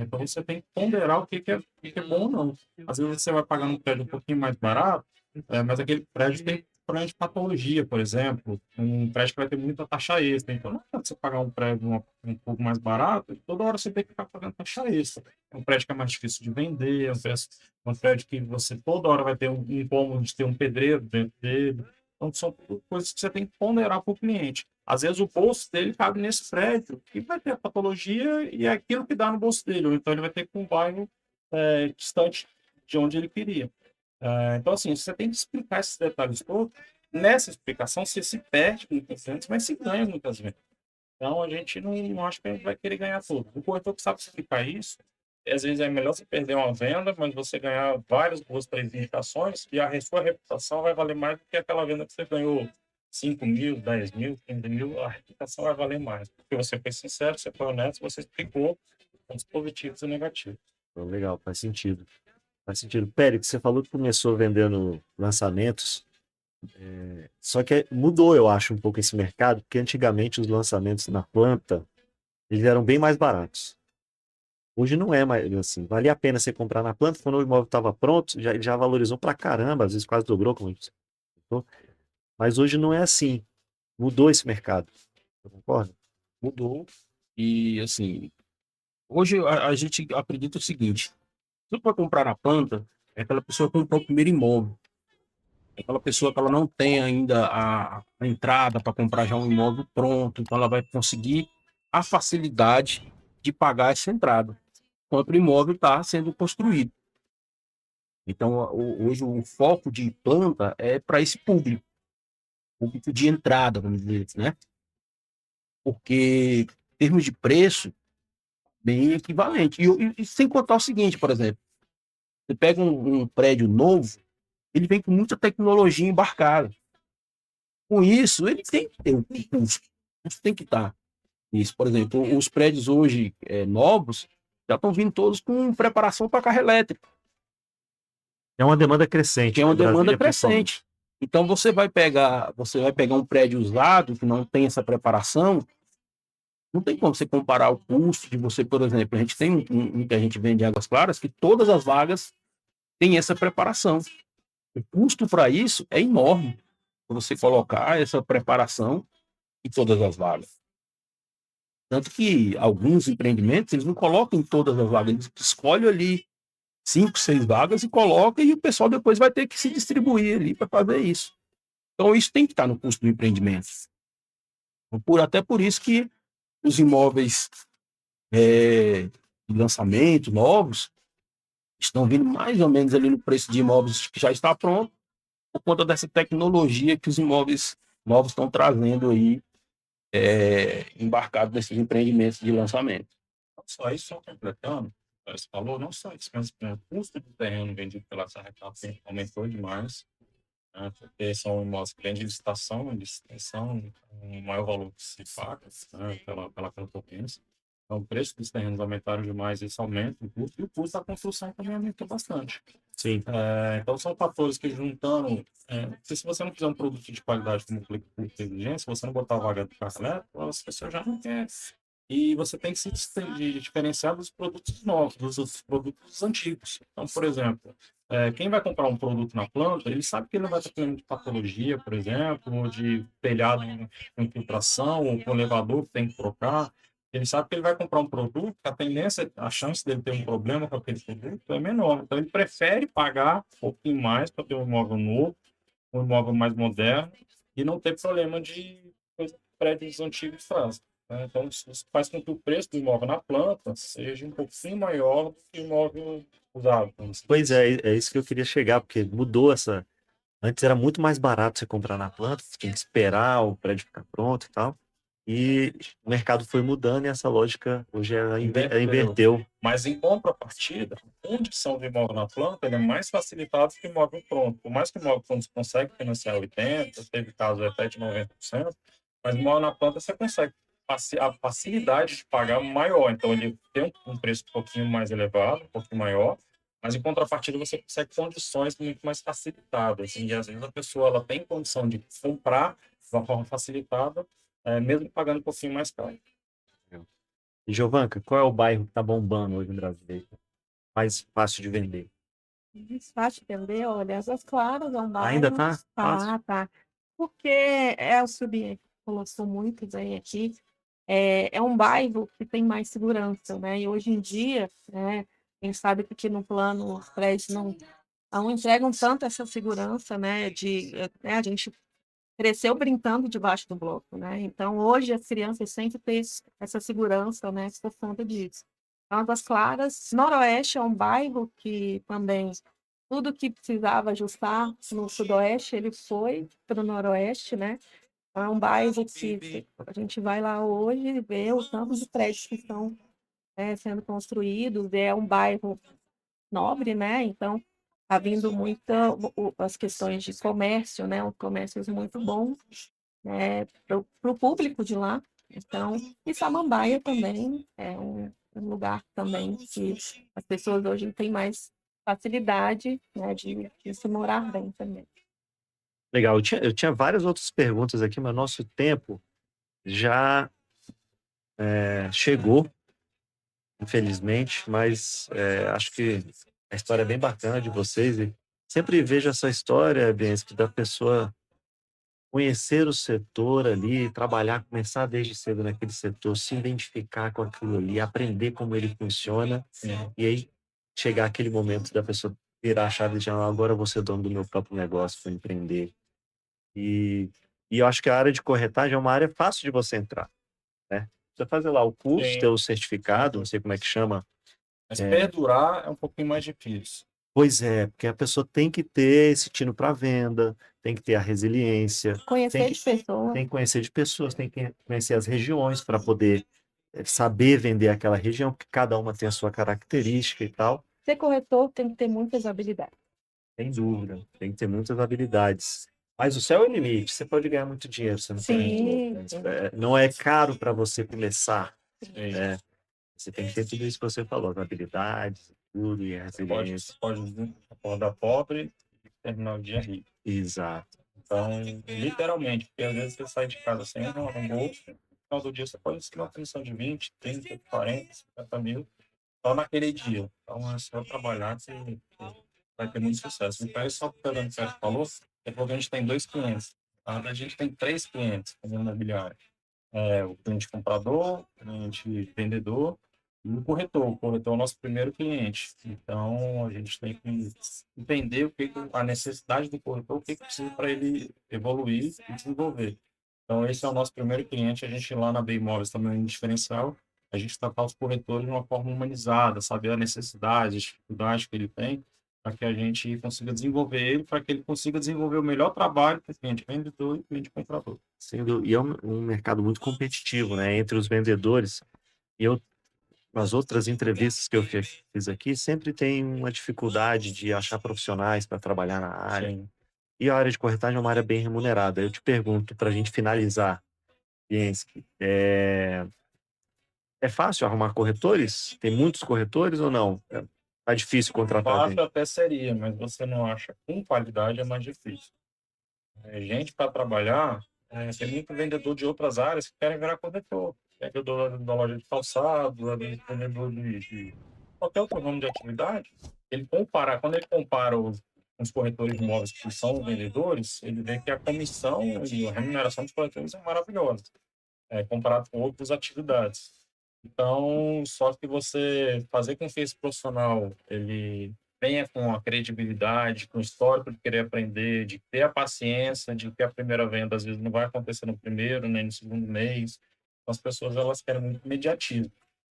Então você tem que ponderar o que é bom ou não. Às vezes você vai pagar um prédio um pouquinho mais barato, mas aquele prédio tem problema de patologia, por exemplo, um prédio que vai ter muita taxa extra. Então não adianta você pagar um prédio um pouco mais barato, toda hora você tem que ficar pagando taxa extra. É um prédio que é mais difícil de vender, é um prédio que você toda hora vai ter um incômodo de ter um pedreiro dentro dele. Então são coisas que você tem que ponderar para o cliente. Às vezes o bolso dele cabe nesse prédio e vai ter a patologia e é aquilo que dá no bolso dele. Ou então ele vai ter que ir para um bairro distante de onde ele queria. Então, assim, você tem que explicar esses detalhes todos. Nessa explicação, você se perde muitas vezes, mas se ganha muitas vezes. Então, a gente não acha que a gente vai querer ganhar tudo. O corretor que sabe explicar isso, às vezes é melhor você perder uma venda, mas você ganhar várias boas três indicações e a sua reputação vai valer mais do que aquela venda que você ganhou 5 mil, 10 mil, 15 mil, a reputação vai valer mais. Porque você foi sincero, você foi honesto, você explicou pontos positivos e negativos. Legal, faz sentido. Faz sentido. Pérez, você falou que começou vendendo lançamentos, só que mudou, eu acho, um pouco esse mercado, porque antigamente os lançamentos na planta, eles eram bem mais baratos. Hoje não é mais assim. Valia a pena você comprar na planta, quando o imóvel estava pronto, já valorizou pra caramba, às vezes quase dobrou, como a gente falou. Mas hoje não é assim. Mudou esse mercado. Você concorda? Mudou. E, assim, hoje a gente acredita o seguinte: se for comprar na planta, é aquela pessoa que comprou o primeiro imóvel. É aquela pessoa que ela não tem ainda a entrada para comprar já um imóvel pronto, então ela vai conseguir a facilidade de pagar essa entrada, enquanto o imóvel está sendo construído. Então, hoje o foco de planta é para esse público de entrada, vamos dizer, né? Porque, em termos de preço, bem equivalente. E sem contar o seguinte, por exemplo, você pega um prédio novo, ele vem com muita tecnologia embarcada. Com isso, ele tem que ter um custo. Isso tem que estar. Isso, por exemplo, os prédios hoje novos já estão vindo todos com preparação para carro elétrico, É uma demanda crescente, que é uma em Brasília, demanda principalmente. crescente. Então você vai pegar um prédio usado que não tem essa preparação, não tem como você comparar o custo de você, por exemplo, a gente tem um que a gente vende em Águas Claras, que todas as vagas têm essa preparação. O custo para isso é enorme, para você colocar essa preparação em todas as vagas. Tanto que alguns empreendimentos, eles não colocam em todas as vagas, eles escolhem ali 5, 6 vagas e colocam, e o pessoal depois vai ter que se distribuir ali para fazer isso. Então, isso tem que estar no custo do empreendimento. Até por isso que os imóveis de lançamento novos estão vindo mais ou menos ali no preço de imóveis que já está pronto, por conta dessa tecnologia que os imóveis novos estão trazendo aí, embarcado nesses empreendimentos de lançamento. Não só isso, só completando, você falou, não só isso, mas o custo do terreno vendido pela Serra aumentou demais. né? Porque são imóveis que têm de licitação, de extensão, um maior valor que se paga, né, pela concorrência. Então, o preço dos terrenos aumentaram demais, isso aumenta o custo, e o custo da construção também aumentou bastante. Sim. Então, são fatores que juntando. Porque se você não fizer um produto de qualidade como clique por inteligência, se você não botar a vaga do carro elétrico, as pessoas já não querem. E você tem que se diferenciar dos produtos novos, dos produtos antigos. Então, por exemplo, quem vai comprar um produto na planta, ele sabe que ele não vai estar tendo de patologia, por exemplo, ou de telhado com infiltração, ou com elevador que tem que trocar. Ele sabe que ele vai comprar um produto, que a tendência, a chance dele ter um problema com aquele produto é menor. Então, ele prefere pagar um pouquinho mais para ter um imóvel novo, um imóvel mais moderno, e não ter problema de prédios antigos trazem, né? Então, isso faz com que o preço do imóvel na planta seja um pouquinho maior do que o imóvel usado. Pois é isso que eu queria chegar, porque mudou essa. Antes era muito mais barato você comprar na planta, você tinha que esperar o prédio ficar pronto e tal. E o mercado foi mudando e essa lógica hoje ela inverteu. Mas em contrapartida, a condição do imóvel na planta ele é mais facilitado que o imóvel pronto. Por mais que o imóvel pronto você consegue financiar 80%, teve caso até de 90%, mas o imóvel na planta você consegue a facilidade de pagar maior. Então ele tem um preço um pouquinho mais elevado, um pouquinho maior, mas em contrapartida você consegue condições muito mais facilitadas. E às vezes a pessoa ela tem condição de comprar de uma forma facilitada, mesmo pagando um pouquinho mais caro. E Giovanca, qual é o bairro que está bombando hoje no Brasil? Mais fácil de vender? Mais fácil de vender, olha, Águas Claras é um Ainda bairro. tá fácil? Tá. Porque o Subi colocou muito bem aqui. É um bairro que tem mais segurança, né? E hoje em dia, né, quem sabe que aqui no plano os prédios não entregam tanto essa segurança, né? A gente cresceu brincando debaixo do bloco, né? Então, hoje as crianças sempre têm essa segurança, né? Por conta disso. Águas Claras, Noroeste é um bairro que também tudo que precisava ajustar no Sudoeste, ele foi para o Noroeste, né? É um bairro que a gente vai lá hoje e vê o tanto de prédios que estão sendo construídos. É um bairro nobre, né? Então, está vindo muita as questões de comércio, né? Um comércios muito bons, né? Para o público de lá. Então, e Samambaia também é um lugar também que as pessoas hoje têm mais facilidade, né? De se morar bem também. Legal. Eu tinha várias outras perguntas aqui, mas nosso tempo já chegou, infelizmente, mas acho que a história é bem bacana de vocês e sempre vejo essa história, Biensky, da pessoa conhecer o setor ali, trabalhar, começar desde cedo naquele setor, se identificar com aquilo ali, aprender como ele funciona, e aí chegar aquele momento da pessoa virar a chave e dizer, agora eu vou ser dono do meu próprio negócio, vou empreender. E eu acho que a área de corretagem é uma área fácil de você entrar, né? Você fazer lá o curso, ter o certificado, não sei como é que chama. Mas perdurar é um pouquinho mais difícil. Pois é, porque a pessoa tem que ter esse tino para venda, tem que ter a resiliência, Conhecer de pessoas. tem que conhecer de pessoas, tem que conhecer as regiões para poder saber vender aquela região, porque cada uma tem a sua característica e tal. Ser corretor tem que ter muitas habilidades. Sem dúvida, tem que ter muitas habilidades. Mas o céu é o limite, você pode ganhar muito dinheiro, você não Sim. não é caro para você começar. Você tem que ter tudo isso que você falou, as habilidades, tudo, e a resiliência. Pode acordar pobre e terminar o dia rico. Exato. Então, literalmente, porque às vezes você sai de casa sem um bolso, no final do dia você pode seguir uma pensão de 20, 30, 40, 50 mil, só naquele dia. Então, é só trabalhar que vai ter muito sucesso. Então, é só pegando o que você falou, é porque a gente tem 2 clientes. A gente tem 3 clientes fazendo imobiliário. O cliente comprador, o cliente vendedor e o corretor. O corretor é o nosso primeiro cliente. Então, a gente tem que entender a necessidade do corretor, o que precisa para ele evoluir e desenvolver. Então, esse é o nosso primeiro cliente. A gente lá na B Imóveis também é um diferencial. A gente tratar os corretores de uma forma humanizada, saber a necessidade, a dificuldade que ele tem, para que a gente consiga desenvolver ele, para que ele consiga desenvolver o melhor trabalho para o cliente vendedor e cliente comprador. E é um mercado muito competitivo, né? Entre os vendedores. E nas outras entrevistas que eu fiz aqui, sempre tem uma dificuldade de achar profissionais para trabalhar na área. Sim. E a área de corretagem é uma área bem remunerada. Eu te pergunto, para a gente finalizar, Bienski, é fácil arrumar corretores? Tem muitos corretores ou não? Tá difícil contratar Fácil gente? até seria, mas você não acha com qualidade é mais difícil. Gente para trabalhar, tem muito vendedor de outras áreas que querem virar corretor. Vendedor da loja de calçado, vendedor de qualquer outro ramo de atividade. Quando ele compara os corretores de imóveis que são os vendedores, ele vê que a comissão e a remuneração dos corretores é maravilhosa, comparado com outras atividades. Então, só que você fazer com que esse profissional ele venha com a credibilidade, com o histórico de querer aprender, de ter a paciência, de que a primeira venda às vezes não vai acontecer no primeiro, nem no segundo mês. As pessoas elas querem muito imediatismo.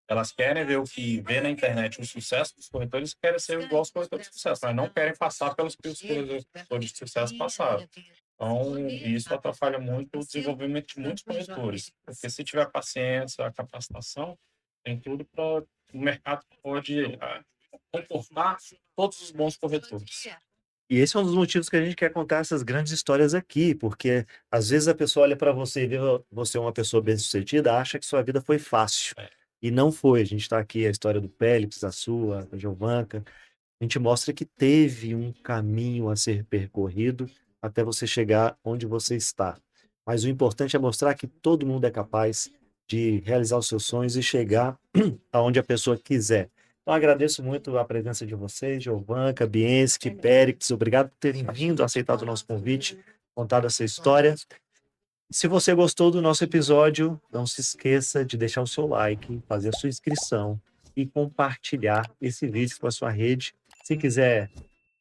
Elas querem ver o que vê na internet o sucesso dos corretores, querem ser igual aos corretores de sucesso, mas não querem passar pelos que os corretores de sucesso passaram. Então, isso atrapalha muito o desenvolvimento de muitos corretores, porque se tiver paciência, a capacitação, tem tudo para o mercado pode comportar todos os bons corretores. E esse é um dos motivos que a gente quer contar essas grandes histórias aqui, porque às vezes a pessoa olha para você e vê você uma pessoa bem-sucedida, acha que sua vida foi fácil. É. E não foi. A gente está aqui, a história do Pélix, a sua, da Giovanca. A gente mostra que teve um caminho a ser percorrido até você chegar onde você está. Mas o importante é mostrar que todo mundo é capaz de realizar os seus sonhos e chegar aonde a pessoa quiser. Então, agradeço muito a presença de vocês, Giovanca, Bienski, Périx. Obrigado por terem vindo, aceitado o nosso convite, contado essa história. Se você gostou do nosso episódio, não se esqueça de deixar o seu like, fazer a sua inscrição e compartilhar esse vídeo com a sua rede. Se quiser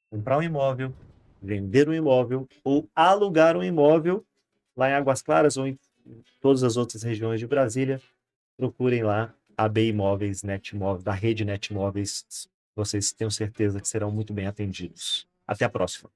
comprar um imóvel, vender um imóvel ou alugar um imóvel lá em Águas Claras ou em todas as outras regiões de Brasília, procurem lá a B Imóveis, Netmóveis, da rede Netmóveis. Vocês tenham certeza que serão muito bem atendidos. Até a próxima.